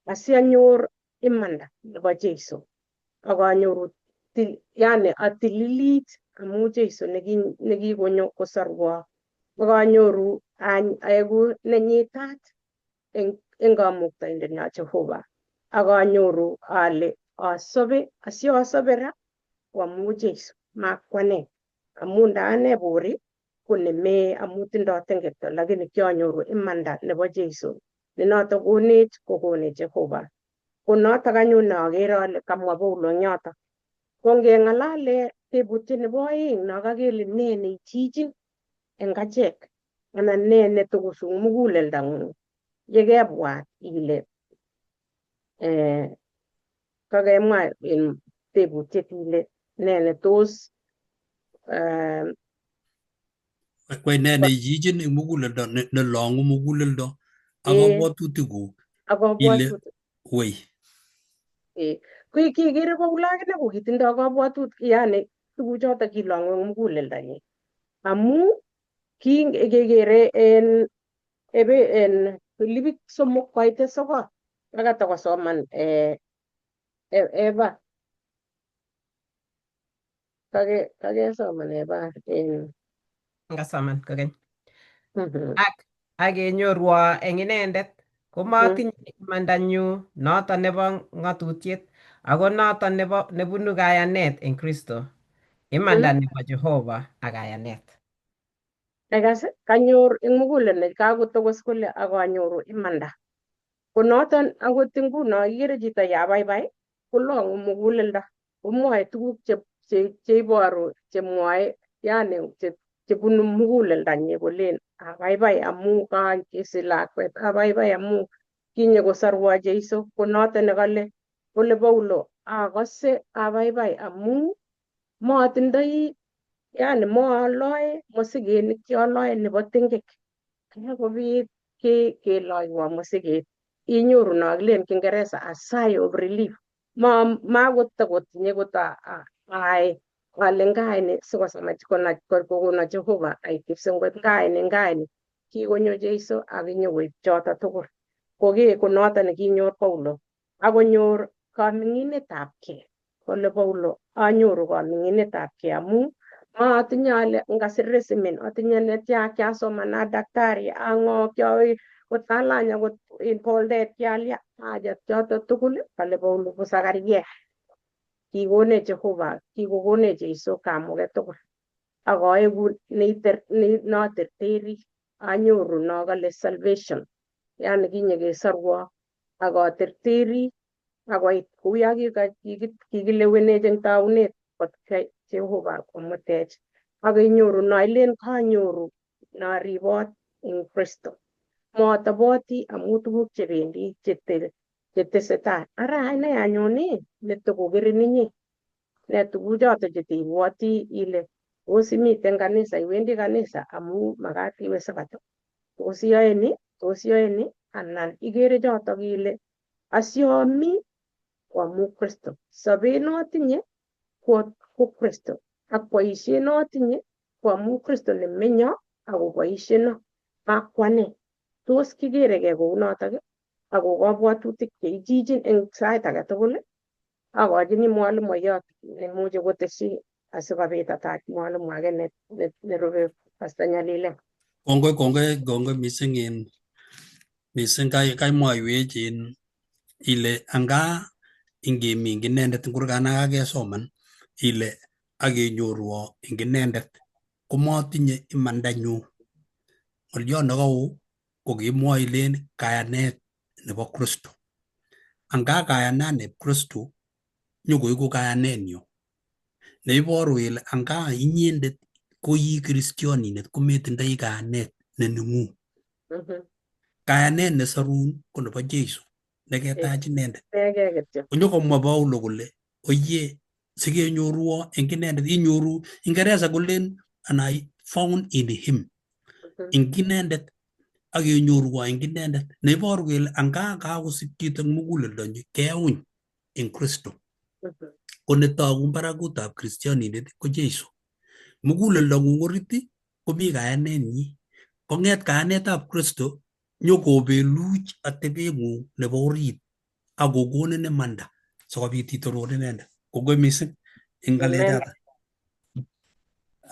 asianyor imanda nebo Jeiso akanyoru yani atililit amu Jeiso nekikonyo kosorwa akanyoru aeku nenyitat eng kamuktaindenyo Jehova akanyoru ale asiasobe ra ko amu Jeiso makwane amu ndaane bori ko nemee amu tindoi tengekto lakini kianyoru imanda nebo Jeiso ne notok konech kokone Jehova. Ko notok anyun neakere ale kamwa Paulo eng yotok. Ko ngeng'alale tebutiet nebo oeng no kakele ne neichichin eng achek anan ne netokosung muguleldang'ung yekebwat ile kakemwa en tebutiet ile ne netos Kwai ne neichin eng muguleldo nelong'u muguleldo ak kabwatutikuk ile wei. Kikere Paulo akine ko kitindoi kabwatut yani tuguchotok kilong'u eng muguleldonyi amu kekere en Pilipik 3:9 akatokosoman Eva kakesoman Eva ngasoman kokeny. Ak kenyorwo eng inendet komatinye imandanyu noton nebo ng'atutiet ako noton nebunu kayanet eng Kristo, imanda nebo Jehova ak kayanet. Nekas kanyor eng mugulel ne kakotokos kole akanyoru imanda. Ko noton akot nguno ikere chito ya baibai kolong'u muguleldo. Komwoe tuguk cheiboru chemwoe yani chebunu muguleldanyi kolen abaibai amu kakesich lakwet, abaibai amu kinyokosorwo Jeiso. Ko noton nekale kole Paulo akose abaibai amu matindoi yani moaloe mosigenik chealoe nebo tengek. Kakobit keloywo mosiget inyoru no kilen Kingereza a sigh of relief. Makotakotinye ai ale ngaini sikosamach kokono Jehova aitepse ngot ngaini kikonyo Jeiso akinyokoib choto tugul. Ko noto nekinyor Paulo akonyor kaming'inetabkei. Kole Paulo anyoru kaming'inetabkei amu maatinye ale ngasir resumen atinye netya kiasomana daktari ang'o kyowe kotalany akot boldet kialya aja choto tugul kale Paulo busakaryek. Kikonech Jehova, kikokonech Jeiso kamuget tugul. Akaeku noterteri anyoru no kale salvation. Yani kinyekesorwo akaterteri akoit kouyo kikilewenech eng taunet kot Jehova komutech. Akinyoru no ilen kanyoru no ribot eng Kristo. Matoboti amu tuguk chebendi chetesetai. Ara ine anyone netokokerin inye. Ne tuguchoto cheteibwoti ile tos imite kanisa, iwendi kanisa amu makat iwe sabato. Tos iyoe ni anan ikere choto ile asiomi ko amu Kristo. Sobet notinye ko Kristo. Ak boisiet notinye ko amu Kristo nemenyo ako boisieno makwane. Tos kigeregei kou notok ako kabwatutik cheijijin eng sait age tugul akochini mwalimuiyot nemuche kotesyi asikobit atach mwalimu age nerupe Pastor Nyalile. Kongoi mising kaimwaiwech ile anga ingemi ing inendet ngurkana kakesoman ile akenyorwo ing inendet komatinye imandanyu. Ng'olyo nekau kokimwa ilen kayanet nebo Kristo. Anga kayanet nebo Kristo nyokoiku kayanenyu. Neiboru ile anga inyendet ko ii kristianindet kometindoi kayanet neneng'ung. Kayanet nesarun ko nebo Jeiso neketach inendet. Konyokomwa Paulo kole oye sikenyorwo eng inendet inyoru Ingereza kolen and I found in him. Eng inendet akenyorwo eng inendet neiboru kele anga kakosik chito eng muguleldonyi keuny eng Kristo. Ko netogu barakutab kristianindet ko Jeiso. Muguleldong'ung orit komi kayanenyi. Kong'et kayanetab Kristo nyokobeluch atebeng'ung nebo orit akokonin imanda sikobit itoror inendet. Kongoi mising eng ng'alechoto.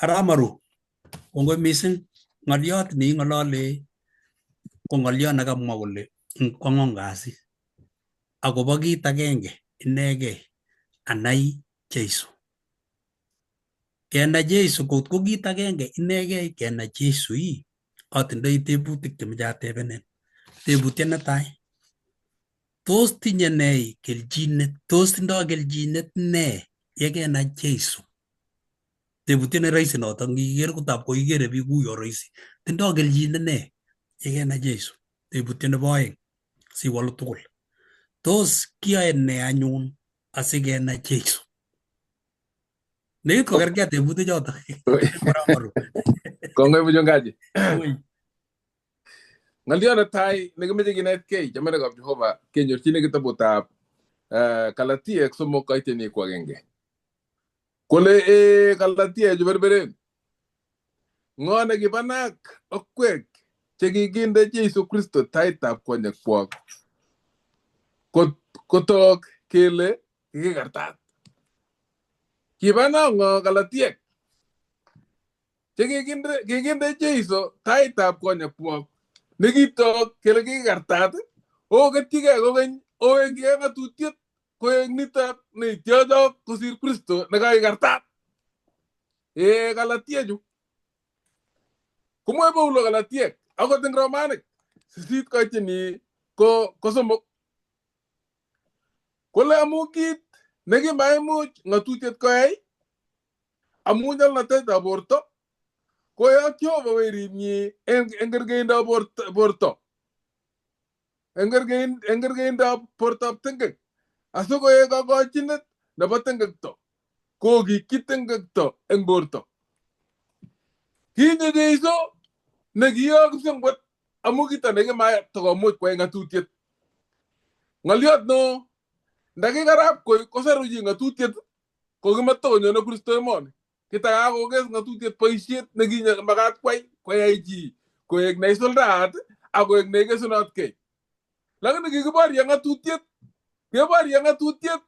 Aramaru, kongoi mising. Ng'olyot neing'olole ko ng'olyot nekamwa kole kwang'on kasi akobo kit agenge inegei anai Jeiso. Kenai Jeiso kot ko kit agenge inegei kenai Jeiso atindoi tebutik chemeche atebenen. Tebutiet netai, tos tinye ne kelchinet, tos tindoi kelchinet ne yekenai Jeiso? Tebutiet ne rahisi notok ngiker kotab ko ikere biik kuyo rahisi. Tindoi kelchinet ne yekenai Jeiso? Tebutiet nebo oeng siwalu tugul. Tos kiyoe ne anyun asikenai Jeiso? Nekit kokergei tebutiet chotok. Kongoi mchungaji. Ng'olyot netai nekimeche kinetkei chamenekab Jehova kenyorchini kitabutab Galatia 3:1. Kole Galatia chuberberen. Ng'o nekibanak okwek chekikinde Jeiso Kristo taitab konyekwok kotok kele kikikartat. Kibana ng'o Galatiek chekikinde Jeiso taitab konyekwok nekitok kele kikikartat oketyigei kokeny owekigei ng'atutiet koek nitok neityochok kosir Kristo nekaikartat. Galatia chu komwoe Paulo Galatiek akot eng Romanik 8 koityin ko somok kole amu kit nekimaimuch ng'atutiet koyai amu nyalnotetab borto koyok Jehova weripnyi eng kergeindab borto eng kergeindab bortab tengek asikoek kakochinet nebo tengekto kokikyi tengekto eng borto. Kinye Jeiso nekiyok kipsengwet amu kito nekimatokomuch koyai ng'atutiet. Ng'oliot no ndakikarab kosaru chi ng'atutiet kokimatokonyone Kristo emoni. Kitakakokes ng'atutiet boisiet nekinye makat koyai chi koek neisuldaat akoek neikesunotkei. Lakini kikiborye ng'atutiet, keborye ng'atutiet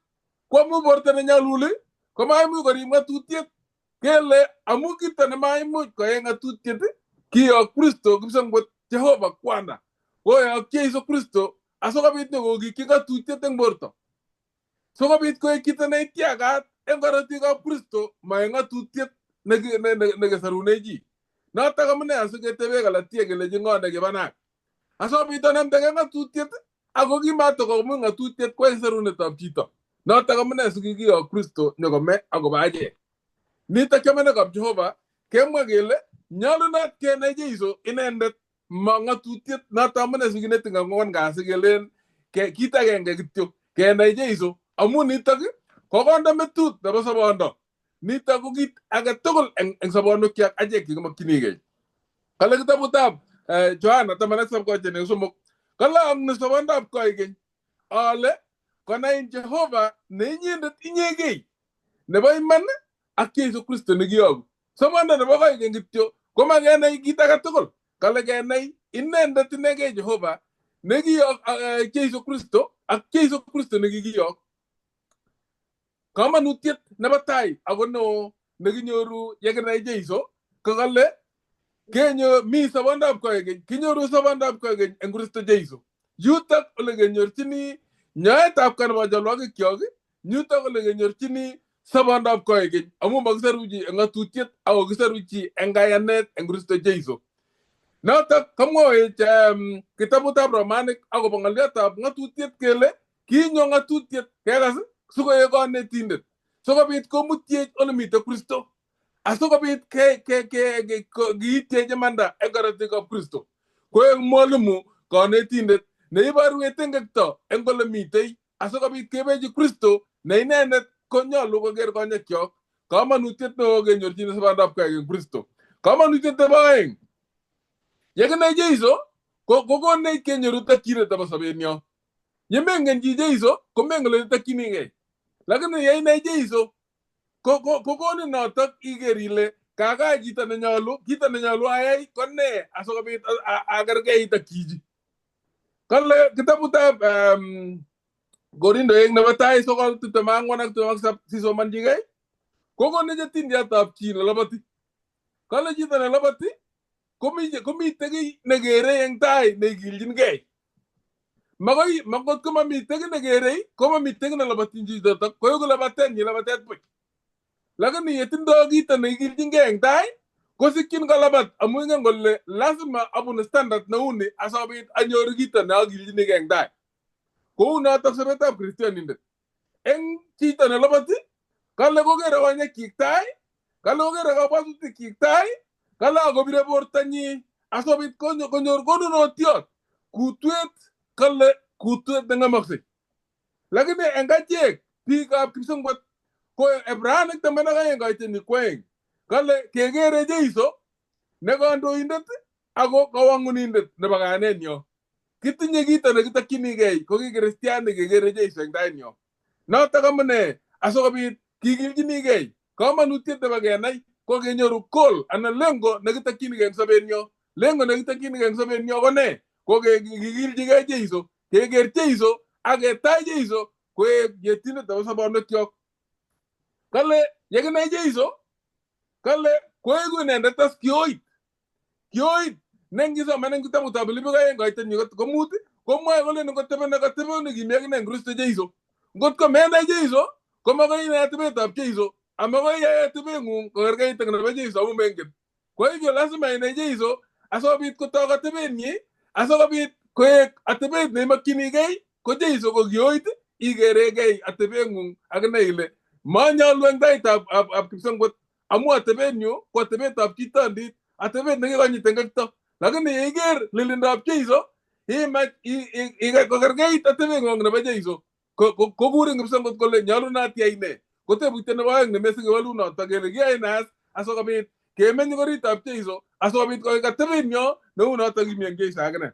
kwamu borto nenyaluli komaimuch korib ng'atutiet kele amu kito nemaimuch koyai ng'atutiet kiyok Kristo kipsengwet Jehova kwana koyok Jeiso Kristo asikobit nyokokikyi ng'atutiet eng borto sikobit koek kito neityakat eng korotikab Kristo ma eng ng'atutiet nekesarune chi. Notok amune asiketebe Galatia kelechi ng'o nekibanak asikobit onemdege ng'atutiet ako kimatokomuch ng'atutiet koek sarunetab chito. Notok amune sikikiyok Kristo nyokome akobo achek. Nitok chamenekab Jehova kemwa kele nyalunot kenai Jeiso inendet ma ng'atutiet. Notok amune sikineti eng 4 kasi kelen kit agenge kityo kenai Jeiso amu nitok kokonde metut nebo sobondo. Nitok ko kit age tugul eng sobonwekyok achek chekimakchinigei. Kale kitabutab Johana 10:3 kale amni sobondab koigeny ale konai Jehova ne inyendet inyegei nebo iman ak Jeiso Kristo nekiyogu. Sobondo nebo koigeny kityo komakenai kit age tugul. Kale kenai inendet inegei Jehova nekiyok Jeiso Kristo ak Jeiso Kristo nekikiyok. Kamanutiet nebo tai ako neo nekinyoru yekinai Jeiso ko kale kenyo mi sobondab koigeny, kinyoru sobondab koigeny eng Kristo Jeiso. Yutok ole kenyorchini nyoetab kanebo cholwogikyok, yutok ole kenyorchini sobondab koigeny amu makisaru chi eng ng'atutiet ako kisaru chi eng kayanet eng Kristo Jeiso. Notok kamwoe kitabutab Romanik akobo ng'oliotab ng'atutiet kele kinyo ng'atutiet kekas sikoek kanetindet sikobit komutyech ole mitei Kristo asikobit kiityech imanda eng korotikab Kristo koek mwalimu kanetindet neiborwech tengekto eng ole mitei asikobit kebechi Kristo ne inendet konyolu koker konyekyok. Kamanutiet neo kenyorchini sobondab koigeny Kristo. Kamanutiet nebo aeng, yekinai Jeiso kokonech kenyoru tokyinet nebo sobenyo. Yemengen chi Jeiso komengen ole itokyinigei. Lakini yeinai Jeiso kokonin notok iker ile kakai kito nenyolu ayai ko ne asikobit akerkeit ak chichi. Kale kitabutab Korindoek nebo tai 9:24 sisomanchigei kokonech atindiotab chi neloboti. Kale chito neloboti komite kiy nekere eng tai neikilchingei. Makot komamite kiy nekerei komamite kiy nelobotyin chichotok koeku labatenyi labatet buch. Lakini yetindoi kito neikilchingei eng tai kosikyin kolabat amu ingen kole lazima abun standard neuni asikobit anyoru kito neakilchinigei eng tai. Kou notok sobetab kristianindet. Eng chito neloboti kale kokere konyekyik tai, kale kokere kabwatutikchik tai, kale akobire bortonyi asikobit konyor konunotiot kutwet, kale kutwet neng'emaksei. Lakini eng achek biikab kipsengwet ko Ebrainik 12:2 kale kekere Jeiso ne kandoindet ako kawang'unindet nebo kayanenyo. Kitinye kito nekitokyinigei ko ki kristianik kekere Jeiso eng tainyo. Notok amune asikobit kikilchinigei kamanutiet nebo kenai ko kenyoru goal anan lengo nekitokyinigei eng sobenyo. Lengo nekitokyinigei eng sobenyo ko ne? Ko kikilchigei Jeiso, keker Jeiso ak ketach Jeiso koek yetindet nebo sobonwekyok. Kale yekinai Jeiso, kale koeku inendet as kioit. Kioit nengisoman eng kitabutab Pilipik 2:5 komwae kole ngotebe kimyakine eng Kristo Jeiso. Ngot ko menai Jeiso, ko makoi inai atebetab Jeiso, amakoi yai atebeng'ung kokerkeit ak nebo Jeiso amu mengen. Kwa hivyo lazima inai Jeiso asikobit kotok atebenyi, asikobit koek atebet neimakchinigei ko Jeiso ko kioit igeregei atebeng'ung ak inai ile manyolu eng taitab kipsengwet amu atebenyu ko atebetab chitondit, atebet nekikonyit eng kekto. Lakini yeiker lilindab Jeiso imach kokerkeit atebeng'ung nebo Jeiso kokurin kipsengwet kole nyolunot iyai ne. Kotebutiet nebo aeng nemesige walunoto kele kiyoe nas asikobit kemeny oritab Jeiso asikobit koek atebenyo neu noto kimi eng Jeiso akine.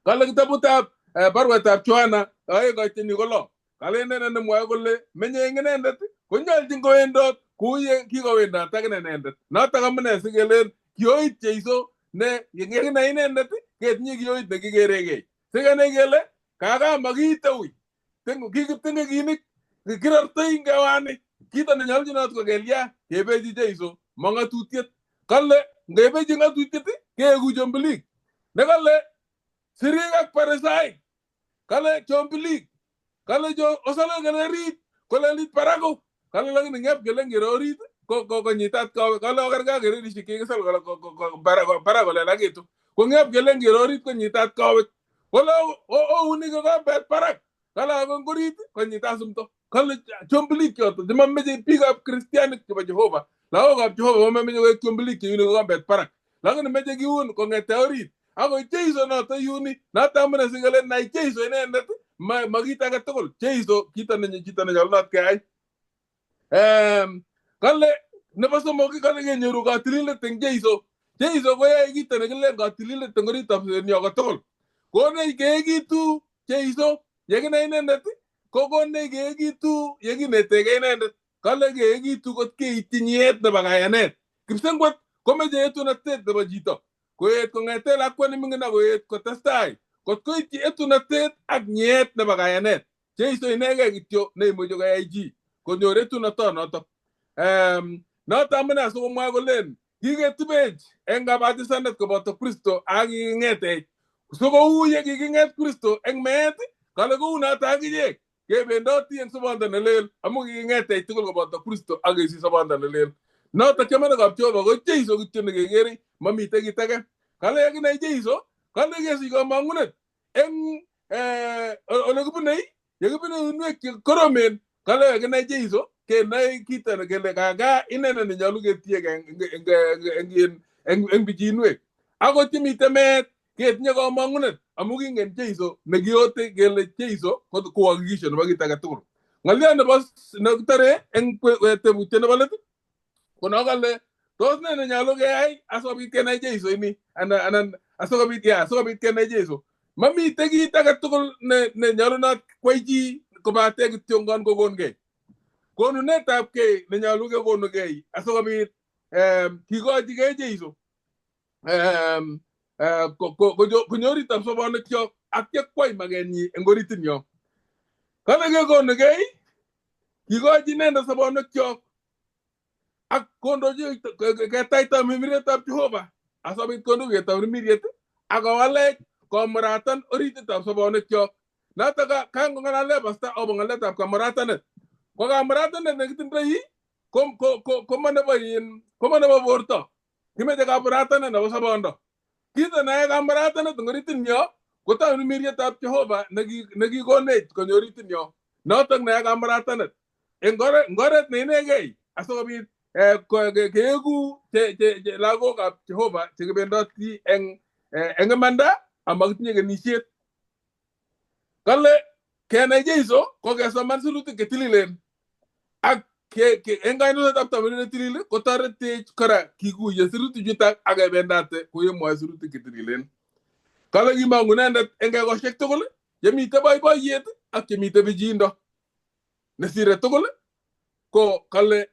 Kale kitabutab barwetab Johana aeng koitini kolo. Kale inendet nemwoe kole menye eng inendet konyoljin kowendot kou ye kikowendot akine inendet. Notok amune sikelen kioit Jeiso ne yekinai inendet ketinye kioit nekikeregei. Sikenai kele kakamakite ui. Kikiptengekinik kirortoi ngewani. Kito nenyolchinot ko kelya kebeji Jeiso ma ng'atutiet. Kale ngebeji ng'atutiet keeku chombilik. Nekale sirik ak Parisai. Kale chombilik. Kale osalo kererit kolelit parago. Kale lakini ngep kele ngiro orit ko nyitat kawe. Kale okerga kererishek kikisal parago lelakitu. Ko ngep kele ngiro orit ko nyitat kawe. Kale ouni ko kambet parak. Kale ako ngorit ko nyitat sumto. Kale chombilik choto chemameche biikab Kristianik chebo Jehova. Lagokab Jehova mameche koek chombilik cheuni ko kambet parak. Lakini meche kiun kong'ete orit. Ako Jeiso noto iuni, noto amune sikelen nai Jeiso inendet ma kit age tugul. Jeiso kito nenyolunot keyai. Kale nebo somok kale kenyoru katililet eng Jeiso. Jeiso koyae kito nekilen katililet eng oritab sobenyo kotugul. Konech keekitu Jeiso yekinai inendet kokonech keekitu yekinetegei inendet. Kale keekitu kot keityi nyiet nebo kayanet. Kipsengwet komeche etunatet nebo chito. Koet kong'ete lakwet neming'in akoet kotestai. Kot koityi etunatet ak nyiet nebo kayanet. Jeiso inegei kityo neimuchi koyai chi konyor etunotonoto. Noto amune asikomwa kolen kiketubech eng kabatisanet koboto Kristo ak kiking'etech. Sikou ye kiking'et Kristo eng meet, kale kou noto akichek kebendoti eng sobondo nelel amu kiking'etech tugul koboto Kristo ak kesich sobondo nelel. Noto chamanekab Jehova ko Jeiso kityo nekekere mamite kit age. Kale yekinai Jeiso, kale kesich kamang'unet eng ole kibunei, yekibune uinwek che koromen. Kale yekinai Jeiso kenai kito nekele kaka inendet nenyolu ketiegei eng bijinwek. Akot chemite meet ketinye kamang'unet amu kingen Jeiso nekiote kele Jeiso ko hakikisho nebo kit age tugul. Ng'olyo nebo nekitare eng tebutiet nebo let kono kale tos ne nenyolu keyai asikobit kenai Jeiso ini anan asikobit kenai Jeiso. Mamite kit age tugul ne nyolunot kwai chi kobate kityo ngon kokongei. Konunetabgei nenyolu kekonugei asikobit kikochigei Jeiso konyor oritab sobonekyok ak yekwai magenyi eng oritinyo. Kale kekonugei kikochi inendet sobonekyok ak kondochi ketaita mimiritab Jehova asikobit kondu ketau mimiriet ak kowalech komuratan orititab sobonekyok. Noto kangong'alale pasta obo ng'aletab kamuratanet. Ko kamuratanet nekitindoi komo nebo borto. Kimeche kamuratanet nebo sobondo. Kito neyae kamuratanet eng oritinyo kotau mirietab Jehova nekikonech konyo oritinyo. Notok neyae kamuratanet eng oret neinegei asikobit keeku lagokab Jehova chekibendoti eng imanda amakitinye kenisiet. Kale kenai Jeiso ko kesoman sirutik chetililen ak eng kainunetab tamirmir netilil kotoretech kora kikuye sirutik chutak ak kebendate kou mwoe sirutik chetililen. Kale kimong'u inendet eng kekoshek tugul yemite boiboiyet ak yemite bichindo. Nesire tugul ko kale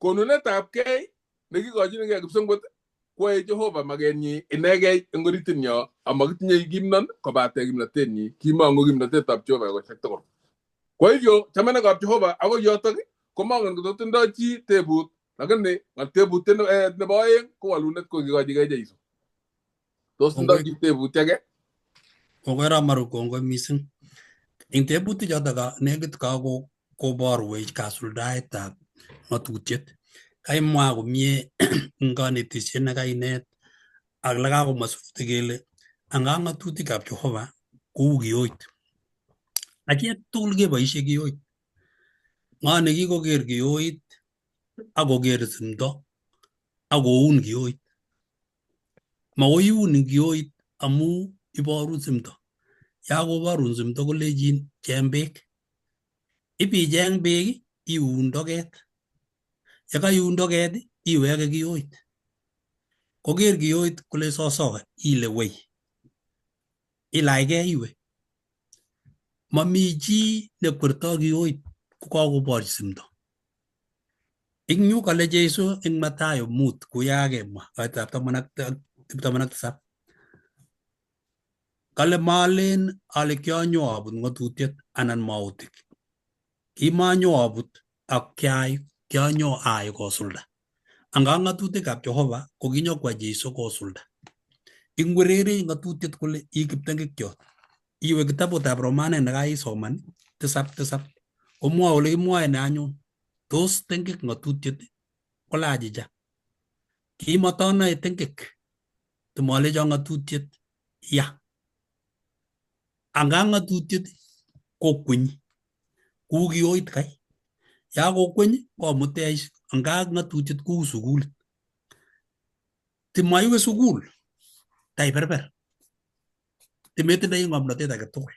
konunetabgei nekikochinigei kipsengwet kwae Jehova magenyi inegei eng oritinyo amakitinye kimnon kobate kimnotenyi. Kimong'u kimnotetab Jehova kekoshek tugul. Kwa hivyo chamanekab Jehova akoi yotok komongen kototindoi chi tebut, lakini tebutiet nebo aeng ko walunet ko kikochigei Jeiso. Tos tindoi chi tebut age? Kongoi Ramaru, kongoi mising. Ing tebutik chotok nekit koborwech kasuldaetab ng'atutiet. Kaimwa komie ing kanetisiet nekainet ak lekakomasuti kele anga ng'atutikab Jehova kou kioit. Achek tugul keboisie kioit. Ng'o nekikoker kioit akoker simdo akoun kioit. Makoi iun kioit amu iboru simdo. Yakoborun simdo kolechin cheng beek. Ibicheng beek iun toget. Yekaiun toget iweke kioit. Koker kioit kole sosoke ile wei. Ilachgei iwe. Mami chi nekwertoi kioit kokakoborchi simdo. Ing yu kale Jeiso ing Mathayo 5 kuyakemwa kaitab 17. Kale malen ale kianyo abut ng'atutiet anan mautik. Kimanyo abut ak kianyo aai kosulda. Anga ng'atutikab Jehova kokinyokwa Jeiso kosulda. Ingwerere ng'atutiet kole ikiptengekiot. Iwe kitabutab Romanek nekaisoman 7:7. Omwoe ole kimwoe ne anyun. Tos tengek ng'atutiet kolachicha. Kimatonoe tengek. Timalecho ng'atutiet ya. Anga ng'atutiet kokweny. Kou kioit kai. Ya kokweny komutech anga ng'atutiet kou sukulit. Timaiwe sukul taiberber. Timetindoi ng'omnotet age tugul.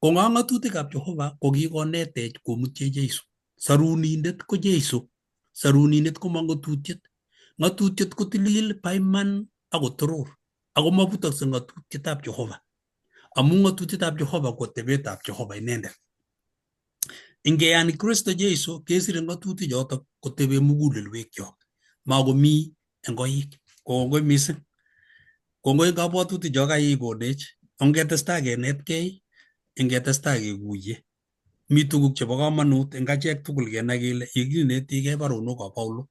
Ko ng'atutikab Jehova ko kikonetech komutye Jeiso. Sarunindet ko Jeiso. Sarunindet ko ng'atutiet. Ng'atutiet ko tilil baiman ako toror. Ako mabutokse ng'atutietab Jehova. Amu ng'atutietab Jehova ko tebetab Jehova inendet. Ingeyan Kristo Jeiso kesire ng'atutik chotok kotebe mugulelwekyok. Makomi eng koik. Kongoi mising. Kongoi kabwatutik cho kaikonech. Ongetestai kenetkei, ingetestai kekuye. Mi tuguk chebo kamanut eng achek tugul kenai kele yekinetigei baronokab Paulo.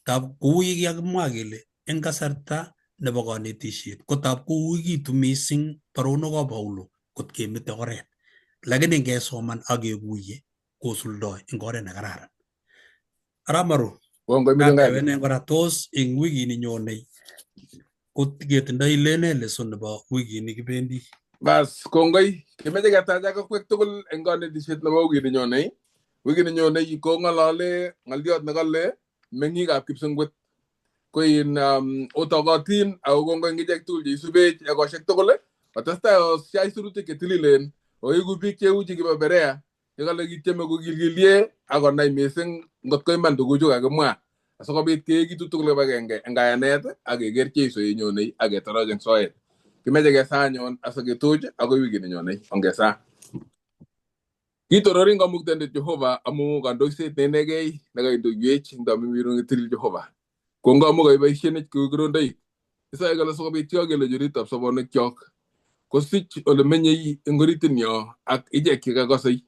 Tab kou yekikakimwa kele eng kasarta nebo kanetisiet kotab kouikitu mising baronokab Paulo kot kemete oret. Lakini ngesoman ak kekuye kosuldoi eng oret ne kararan. Aramaru. Katebenen kora tos eng wikini nyonei kot ketindoi lene lesson nebo wikini kibendi. Bas, kongoi. Kimeche ketaach ak akwek tugul eng kanetisiet nebo wikini nyonei. Wikini nyonei ko ng'alale ng'aliot nekale meng'ikab Kipsengwet. Ko in otokotin ako kongoi ngichek tugul cheisubech ekosiek tugul. Otestai osyai sirutik chetililen. Oiku biik cheu chekibo Berea. Yekale kityeme kokilgilie akonai mising ngot ko iman tuguchu kakimwa. Asikobit keekitu tugul kibagenge eng kayanet ak keker Jeiso yenyonei ak ketoroch eng soet. Kimeche kesa anyon asiketuch akoi wikini nyonei ongesa. Kitororin Kamuktaindet Jehova amu kandoiset neinegei nekaindoiwech eng tamirmiro ngetilil Jehova. Kongamu kaiboisienech kou kirondoik. Isae kole sikobit kele choritab sobonwekyok kosich ole menyei eng oritinyo ak ichek chekakosei.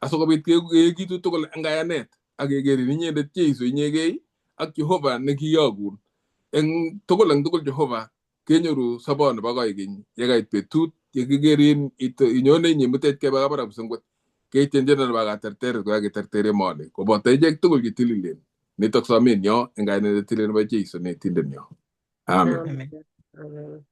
Asikobit keekitu tugul eng kayanet ak kekerin inyendet Jeiso inyegei ak Jehova nekiyokun. Eng tugul Jehova kenyoru sobon nebo koigeny yekait betut yekikerin inyone nyimutech kebe kabarak Kipsengwet keityenjeno nebo katerteret kokakitertere mole koboto ichek tugul chetililen. Nitok somenyo eng kainet netilil nebo Jeiso netindenyo. Amen. Amen. Amen.